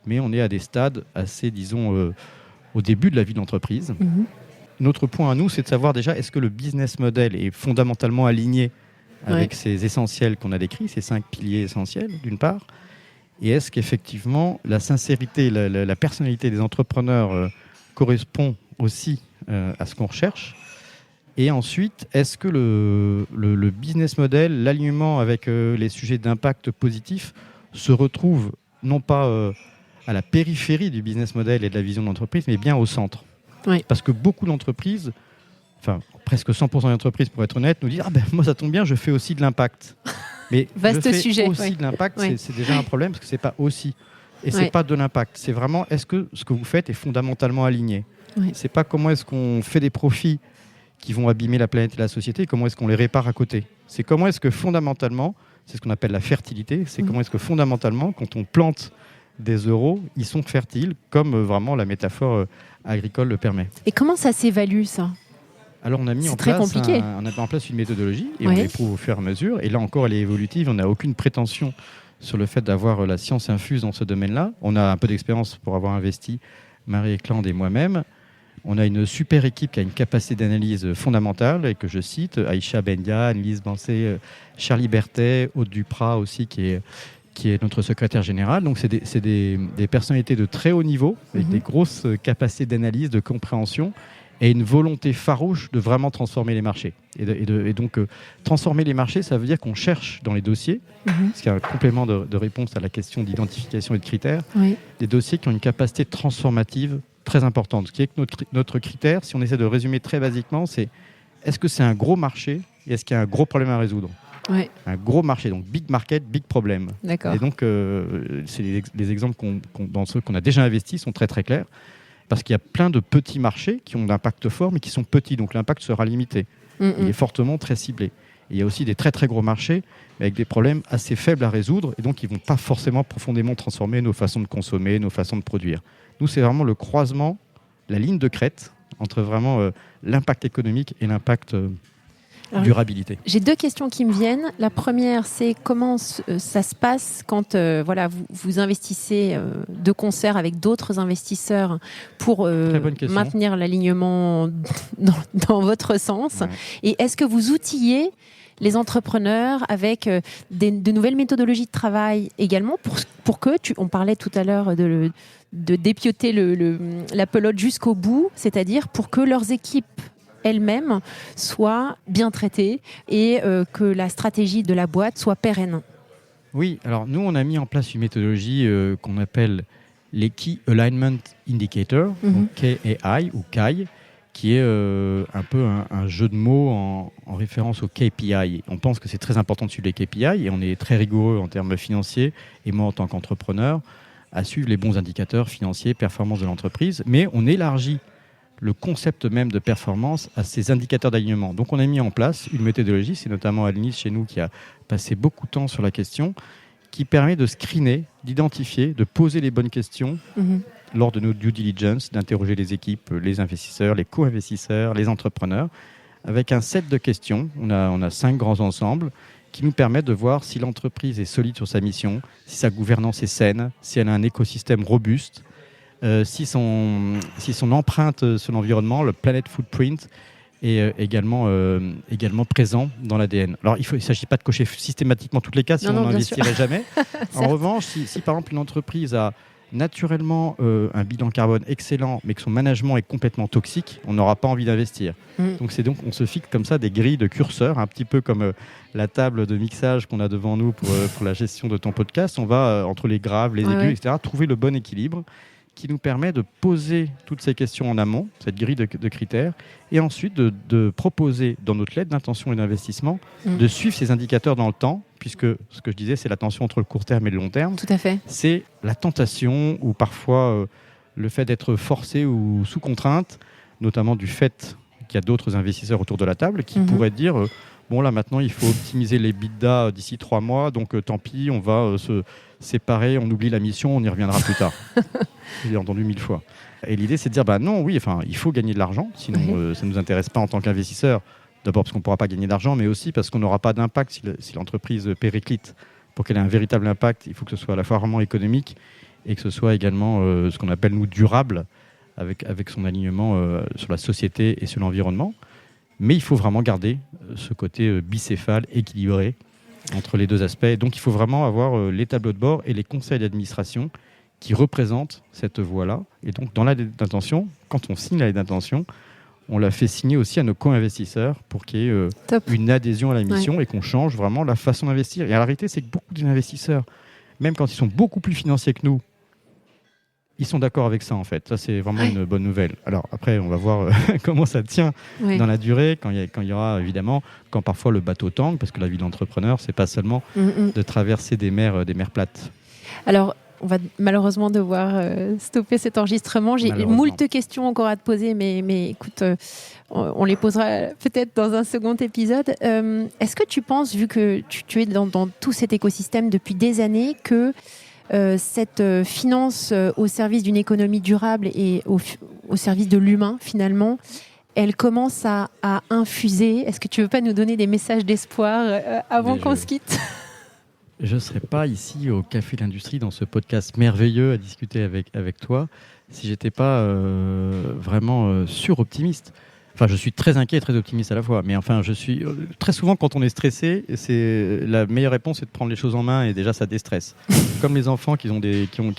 mais on est à des stades assez, disons, au début de la vie de l'entreprise. Notre point à nous, c'est de savoir déjà, est-ce que le business model est fondamentalement aligné avec ces essentiels qu'on a décrits, ces 5 piliers essentiels, d'une part, et est-ce qu'effectivement, la sincérité, la personnalité des entrepreneurs correspond aussi à ce qu'on recherche? Et ensuite, est-ce que le business model, l'alignement avec les sujets d'impact positif se retrouve non pas à la périphérie du business model et de la vision de l'entreprise, mais bien au centre? Parce que beaucoup d'entreprises, enfin presque 100% des entreprises pour être honnête, nous disent « Ah ben moi ça tombe bien, je fais aussi de l'impact ». Mais vaste sujet. Aussi de l'impact, c'est déjà un problème parce que c'est pas aussi. Et c'est pas de l'impact. C'est vraiment, est-ce que ce que vous faites est fondamentalement aligné? C'est pas comment est-ce qu'on fait des profits qui vont abîmer la planète et la société, comment est-ce qu'on les répare à côté. C'est comment est-ce que fondamentalement, c'est ce qu'on appelle la fertilité, c'est comment est-ce que fondamentalement, quand on plante des euros, ils sont fertiles, comme vraiment la métaphore agricole le permet. Et comment ça s'évalue, ça? Alors on a mis en place une méthodologie et on l'éprouve au fur et à mesure. Et là encore, elle est évolutive. On n'a aucune prétention sur le fait d'avoir la science infuse dans ce domaine-là. On a un peu d'expérience pour avoir investi, Marie Eklund et moi-même. On a une super équipe qui a une capacité d'analyse fondamentale et que je cite, Aïcha Bendia, Annelise Bancé, Charlie Berthet, Aude Duprat aussi qui est notre secrétaire général. Donc c'est des personnalités de très haut niveau avec des grosses capacités d'analyse, de compréhension et une volonté farouche de vraiment transformer les marchés. Et donc transformer les marchés, ça veut dire qu'on cherche dans les dossiers, ce qui est un complément de réponse à la question d'identification et de critères, des dossiers qui ont une capacité transformative très importante. Ce qui est que notre critère, si on essaie de résumer très basiquement, c'est est-ce que c'est un gros marché et est-ce qu'il y a un gros problème à résoudre? Un gros marché, donc big market, big problème. D'accord. Et donc, les exemples dans ceux qu'on a déjà investis sont très très clairs, parce qu'il y a plein de petits marchés qui ont d'impact fort, mais qui sont petits, donc l'impact sera limité. Il est fortement très ciblé. Et il y a aussi des très très gros marchés avec des problèmes assez faibles à résoudre, et donc ils ne vont pas forcément profondément transformer nos façons de consommer, nos façons de produire. Nous, c'est vraiment le croisement, la ligne de crête entre vraiment l'impact économique et l'impact durabilité. J'ai 2 questions qui me viennent. La première, c'est comment ça se passe quand vous investissez de concert avec d'autres investisseurs pour maintenir l'alignement dans votre sens. Et est-ce que vous outillez les entrepreneurs avec de nouvelles méthodologies de travail également pour que, on parlait tout à l'heure de dépioter la pelote jusqu'au bout, c'est-à-dire pour que leurs équipes elles-mêmes soient bien traitées et que la stratégie de la boîte soit pérenne? Oui, alors nous, on a mis en place une méthodologie qu'on appelle les Key Alignment Indicators, donc KAI ou KAI, qui est un peu un jeu de mots en référence au KPI. On pense que c'est très important de suivre les KPI et on est très rigoureux en termes financiers, et moi en tant qu'entrepreneur, à suivre les bons indicateurs financiers, performance de l'entreprise, mais on élargit le concept même de performance à ces indicateurs d'alignement. Donc on a mis en place une méthodologie, c'est notamment Alice chez nous qui a passé beaucoup de temps sur la question, qui permet de screener, d'identifier, de poser les bonnes questions lors de nos due diligence, d'interroger les équipes, les investisseurs, les co-investisseurs, les entrepreneurs, avec un set de questions. On a 5 grands ensembles qui nous permettent de voir si l'entreprise est solide sur sa mission, si sa gouvernance est saine, si elle a un écosystème robuste, si son empreinte sur l'environnement, le planet footprint, est également présent dans l'ADN. Alors, il ne s'agit pas de cocher systématiquement toutes les cases, sinon on n'investirait jamais. En revanche, si par exemple une entreprise a naturellement un bilan carbone excellent, mais que son management est complètement toxique, on n'aura pas envie d'investir. Donc on se fixe comme ça des grilles de curseurs, un petit peu comme la table de mixage qu'on a devant nous pour la gestion de ton podcast. On va, entre les graves, les aigus, etc., trouver le bon équilibre qui nous permet de poser toutes ces questions en amont, cette grille de critères, et ensuite de proposer dans notre lettre d'intention et d'investissement de suivre ces indicateurs dans le temps, puisque ce que je disais, c'est la tension entre le court terme et le long terme. Tout à fait. C'est la tentation ou parfois le fait d'être forcé ou sous contrainte, notamment du fait qu'il y a d'autres investisseurs autour de la table qui pourraient dire bon là maintenant il faut optimiser les bidas d'ici 3 mois, donc tant pis, on va se séparer, on oublie la mission, on y reviendra plus tard. J'ai entendu 1000 fois. Et l'idée c'est de dire non, il faut gagner de l'argent, sinon ça ne nous intéresse pas en tant qu'investisseur. D'abord parce qu'on ne pourra pas gagner d'argent, mais aussi parce qu'on n'aura pas d'impact si l'entreprise périclite. Pour qu'elle ait un véritable impact, il faut que ce soit à la fois vraiment économique et que ce soit également ce qu'on appelle nous durable, avec son alignement sur la société et sur l'environnement. Mais il faut vraiment garder ce côté bicéphale, équilibré entre les deux aspects. Donc il faut vraiment avoir les tableaux de bord et les conseils d'administration qui représentent cette voie-là. Et donc dans la lettre d'intention, quand on signe la lettre d'intention, on l'a fait signer aussi à nos co-investisseurs pour qu'il y ait une adhésion à la mission et qu'on change vraiment la façon d'investir. Et la réalité, c'est que beaucoup d'investisseurs, même quand ils sont beaucoup plus financiers que nous, ils sont d'accord avec ça en fait. Ça, c'est vraiment une bonne nouvelle. Alors après, on va voir comment ça tient dans la durée, quand il y aura évidemment, quand parfois le bateau tangue, parce que la vie de l'entrepreneur, c'est pas seulement de traverser des mers plates. Alors, on va malheureusement devoir stopper cet enregistrement. J'ai moult questions encore à te poser, mais écoute, on les posera peut-être dans un second épisode. Est-ce que tu penses, vu que tu es dans tout cet écosystème depuis des années, que cette finance au service d'une économie durable et au service de l'humain, finalement, elle commence à infuser? Est-ce que tu veux pas nous donner des messages d'espoir avant qu'on se quitte? Je ne serais pas ici au Café de l'Industrie dans ce podcast merveilleux à discuter avec toi si j'étais pas vraiment suroptimiste. Enfin, je suis très inquiet et très optimiste à la fois. Mais enfin, je suis très souvent, quand on est stressé, la meilleure réponse, c'est de prendre les choses en main et déjà, ça déstresse. Comme les enfants qui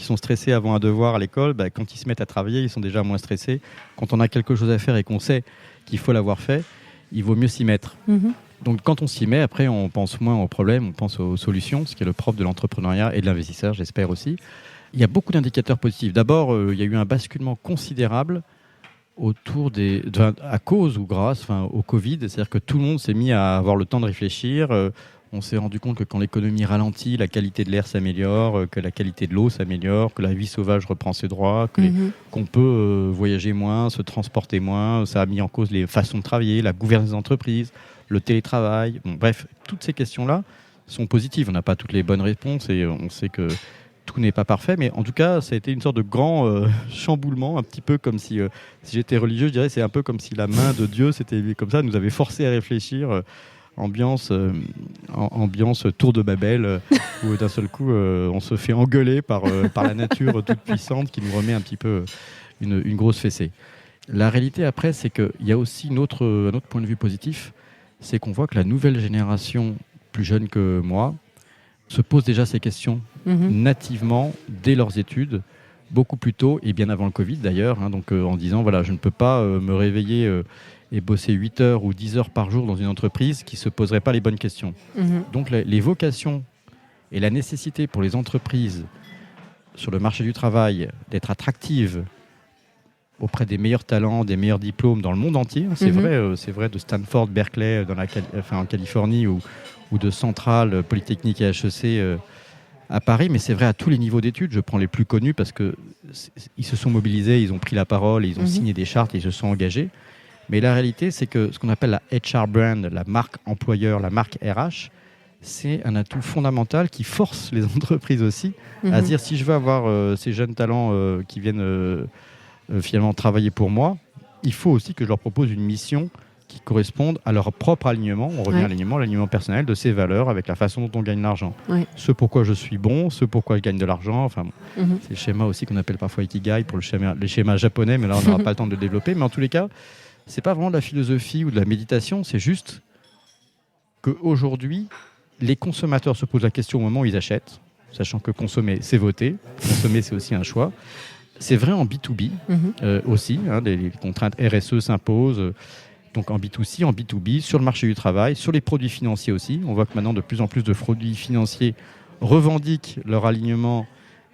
sont stressés avant un devoir à l'école, quand ils se mettent à travailler, ils sont déjà moins stressés. Quand on a quelque chose à faire et qu'on sait qu'il faut l'avoir fait, il vaut mieux s'y mettre. Donc, quand on s'y met, après, on pense moins aux problèmes, on pense aux solutions, ce qui est le propre de l'entrepreneuriat et de l'investisseur, j'espère aussi. Il y a beaucoup d'indicateurs positifs. D'abord, il y a eu un basculement considérable à cause ou grâce au Covid, c'est-à-dire que tout le monde s'est mis à avoir le temps de réfléchir. On s'est rendu compte que quand l'économie ralentit, la qualité de l'air s'améliore, que la qualité de l'eau s'améliore, que la vie sauvage reprend ses droits, qu'on peut voyager moins, se transporter moins. Ça a mis en cause les façons de travailler, la gouvernance des entreprises, le télétravail. Bref, toutes ces questions-là sont positives. On n'a pas toutes les bonnes réponses et on sait que tout n'est pas parfait, mais en tout cas, ça a été une sorte de grand chamboulement, un petit peu comme si j'étais religieux, je dirais, c'est un peu comme si la main de Dieu, c'était comme ça, nous avait forcé à réfléchir, ambiance tour de Babel, où d'un seul coup, on se fait engueuler par la nature toute puissante qui nous remet un petit peu une grosse fessée. La réalité après, c'est qu'il y a aussi un autre point de vue positif, c'est qu'on voit que la nouvelle génération, plus jeune que moi, se pose déjà ces questions nativement dès leurs études, beaucoup plus tôt et bien avant le Covid d'ailleurs, donc en disant voilà, je ne peux pas me réveiller et bosser 8 heures ou 10 heures par jour dans une entreprise qui ne se poserait pas les bonnes questions. Donc les vocations et la nécessité pour les entreprises sur le marché du travail d'être attractives auprès des meilleurs talents, des meilleurs diplômes dans le monde entier. C'est vrai de Stanford, Berkeley en Californie ou de Centrale, Polytechnique et HEC à Paris, mais c'est vrai à tous les niveaux d'études. Je prends les plus connus parce qu'ils se sont mobilisés, ils ont pris la parole, ils ont signé des chartes et ils se sont engagés. Mais la réalité, c'est que ce qu'on appelle la HR brand, la marque employeur, la marque RH, c'est un atout fondamental qui force les entreprises aussi à se dire si je veux avoir ces jeunes talents qui viennent finalement travailler pour moi, il faut aussi que je leur propose une mission qui corresponde à leur propre alignement. On revient à l'alignement personnel de ses valeurs avec la façon dont on gagne l'argent. Ce pourquoi je suis bon, ce pourquoi je gagne de l'argent. Enfin, c'est le schéma aussi qu'on appelle parfois Ikigai pour les schémas japonais, mais là on n'aura pas le temps de le développer. Mais en tous les cas, c'est pas vraiment de la philosophie ou de la méditation, c'est juste qu'aujourd'hui, les consommateurs se posent la question au moment où ils achètent, sachant que consommer, c'est voter, consommer, c'est aussi un choix. C'est vrai en B2B aussi, les contraintes RSE s'imposent. Donc en B2C, en B2B, sur le marché du travail, sur les produits financiers aussi. On voit que maintenant, de plus en plus de produits financiers revendiquent leur alignement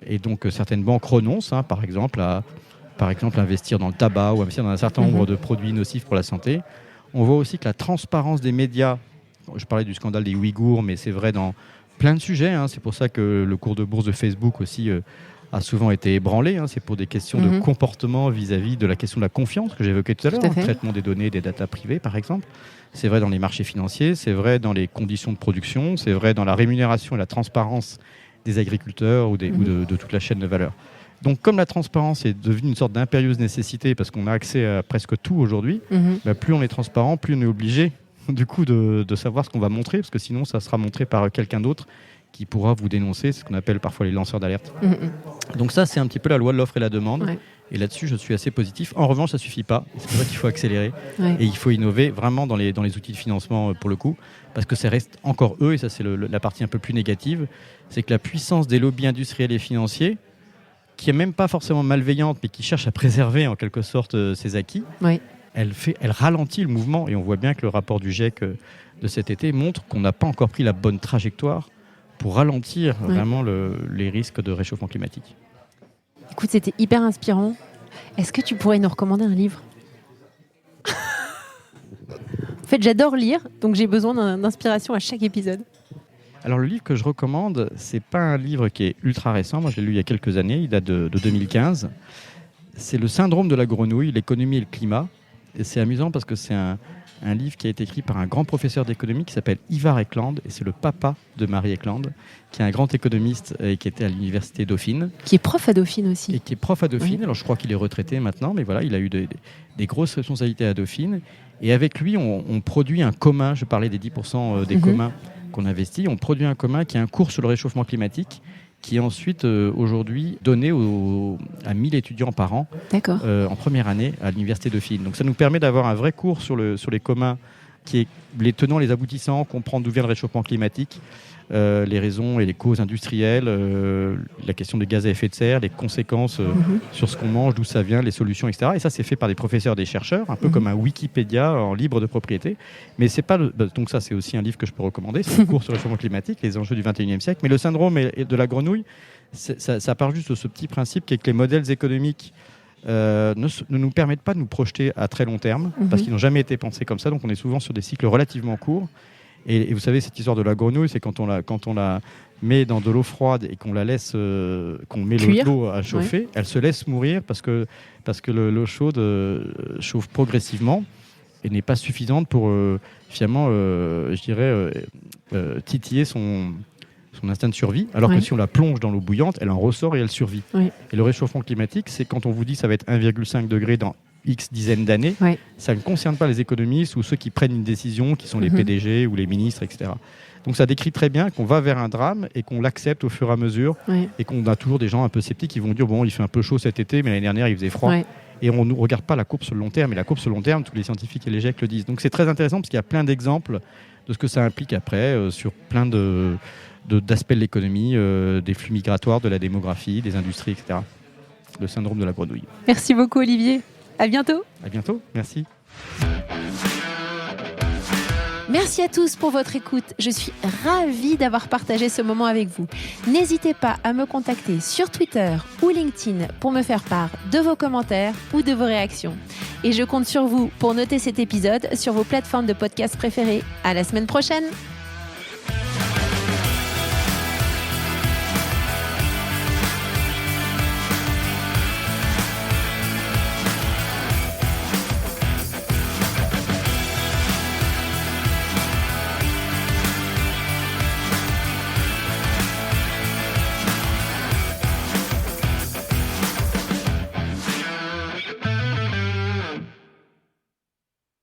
et donc certaines banques renoncent, par exemple, à investir dans le tabac ou investir dans un certain nombre de produits nocifs pour la santé. On voit aussi que la transparence des médias, je parlais du scandale des Ouïghours, mais c'est vrai dans plein de sujets. C'est pour ça que le cours de bourse de Facebook aussi a souvent été ébranlé. C'est pour des questions de comportement vis-à-vis de la question de la confiance que j'évoquais tout à l'heure, le traitement des données, des datas privées par exemple. C'est vrai dans les marchés financiers, c'est vrai dans les conditions de production, c'est vrai dans la rémunération et la transparence des agriculteurs ou de toute la chaîne de valeur. Donc comme la transparence est devenue une sorte d'impérieuse nécessité parce qu'on a accès à presque tout aujourd'hui, plus on est transparent, plus on est obligé du coup de savoir ce qu'on va montrer, parce que sinon ça sera montré par quelqu'un d'autre qui pourra vous dénoncer, c'est ce qu'on appelle parfois les lanceurs d'alerte. Donc ça, c'est un petit peu la loi de l'offre et la demande. Et là-dessus, je suis assez positif. En revanche, ça ne suffit pas. C'est pour ça qu'il faut accélérer. Et il faut innover vraiment dans les outils de financement pour le coup. Parce que ça reste encore eux, et ça c'est la partie un peu plus négative, c'est que la puissance des lobbies industriels et financiers, qui n'est même pas forcément malveillante, mais qui cherche à préserver en quelque sorte ses acquis, elle ralentit le mouvement. Et on voit bien que le rapport du GIEC de cet été montre qu'on n'a pas encore pris la bonne trajectoire pour ralentir vraiment les risques de réchauffement climatique. Écoute, c'était hyper inspirant. Est-ce que tu pourrais nous recommander un livre ? En fait, j'adore lire, donc j'ai besoin d'inspiration à chaque épisode. Alors, le livre que je recommande, c'est pas un livre qui est ultra récent. Moi, je l'ai lu il y a quelques années. Il date de 2015. C'est Le syndrome de la grenouille, l'économie et le climat. Et c'est amusant parce que c'est un livre qui a été écrit par un grand professeur d'économie qui s'appelle Ivar Ekland, et c'est le papa de Marie Ekland, qui est un grand économiste et qui était à l'université Dauphine. Qui est prof à Dauphine aussi. Et qui est prof à Dauphine. Alors je crois qu'il est retraité maintenant, mais voilà, il a eu des grosses responsabilités à Dauphine. Et avec lui, on produit un commun, je parlais des 10% des communs qu'on investit, on produit un commun qui est un cours sur le réchauffement climatique, qui est ensuite aujourd'hui donné à 1000 étudiants par an en première année à l'université Dauphine. Donc ça nous permet d'avoir un vrai cours sur les communs, qui est les tenants, les aboutissants, comprendre d'où vient le réchauffement climatique, les raisons et les causes industrielles, la question des gaz à effet de serre, les conséquences sur ce qu'on mange, d'où ça vient, les solutions, etc. Et ça, c'est fait par des professeurs, des chercheurs, un peu comme un Wikipédia en libre de propriété. Mais c'est pas donc ça, c'est aussi un livre que je peux recommander. C'est un cours sur le réchauffement climatique, les enjeux du 21e siècle. Mais le syndrome de la grenouille, ça part juste de ce petit principe qui est que les modèles économiques ne nous permettent pas de nous projeter à très long terme, parce qu'ils n'ont jamais été pensés comme ça. Donc on est souvent sur des cycles relativement courts. Et vous savez, cette histoire de la grenouille, c'est quand on la met dans de l'eau froide et qu'on la laisse, qu'on met l'eau à chauffer, elle se laisse mourir parce que l'eau chaude chauffe progressivement et n'est pas suffisante pour finalement, titiller son instinct de survie, alors que si on la plonge dans l'eau bouillante, elle en ressort et elle survit. Et le réchauffement climatique, c'est quand on vous dit que ça va être 1,5 degré dans X dizaines d'années, ça ne concerne pas les économistes ou ceux qui prennent une décision, qui sont les PDG ou les ministres, etc. Donc ça décrit très bien qu'on va vers un drame et qu'on l'accepte au fur et à mesure, et qu'on a toujours des gens un peu sceptiques qui vont dire bon, il fait un peu chaud cet été, mais l'année dernière il faisait froid. Et on ne regarde pas la courbe sur le long terme, et la courbe sur le long terme, tous les scientifiques et les GIEC le disent. Donc c'est très intéressant parce qu'il y a plein d'exemples de ce que ça implique après sur plein d'aspects de l'économie, des flux migratoires, de la démographie, des industries, etc. Le syndrome de la grenouille. Merci beaucoup Olivier. À bientôt. À bientôt, merci. Merci à tous pour votre écoute. Je suis ravie d'avoir partagé ce moment avec vous. N'hésitez pas à me contacter sur Twitter ou LinkedIn pour me faire part de vos commentaires ou de vos réactions. Et je compte sur vous pour noter cet épisode sur vos plateformes de podcast préférées. À la semaine prochaine.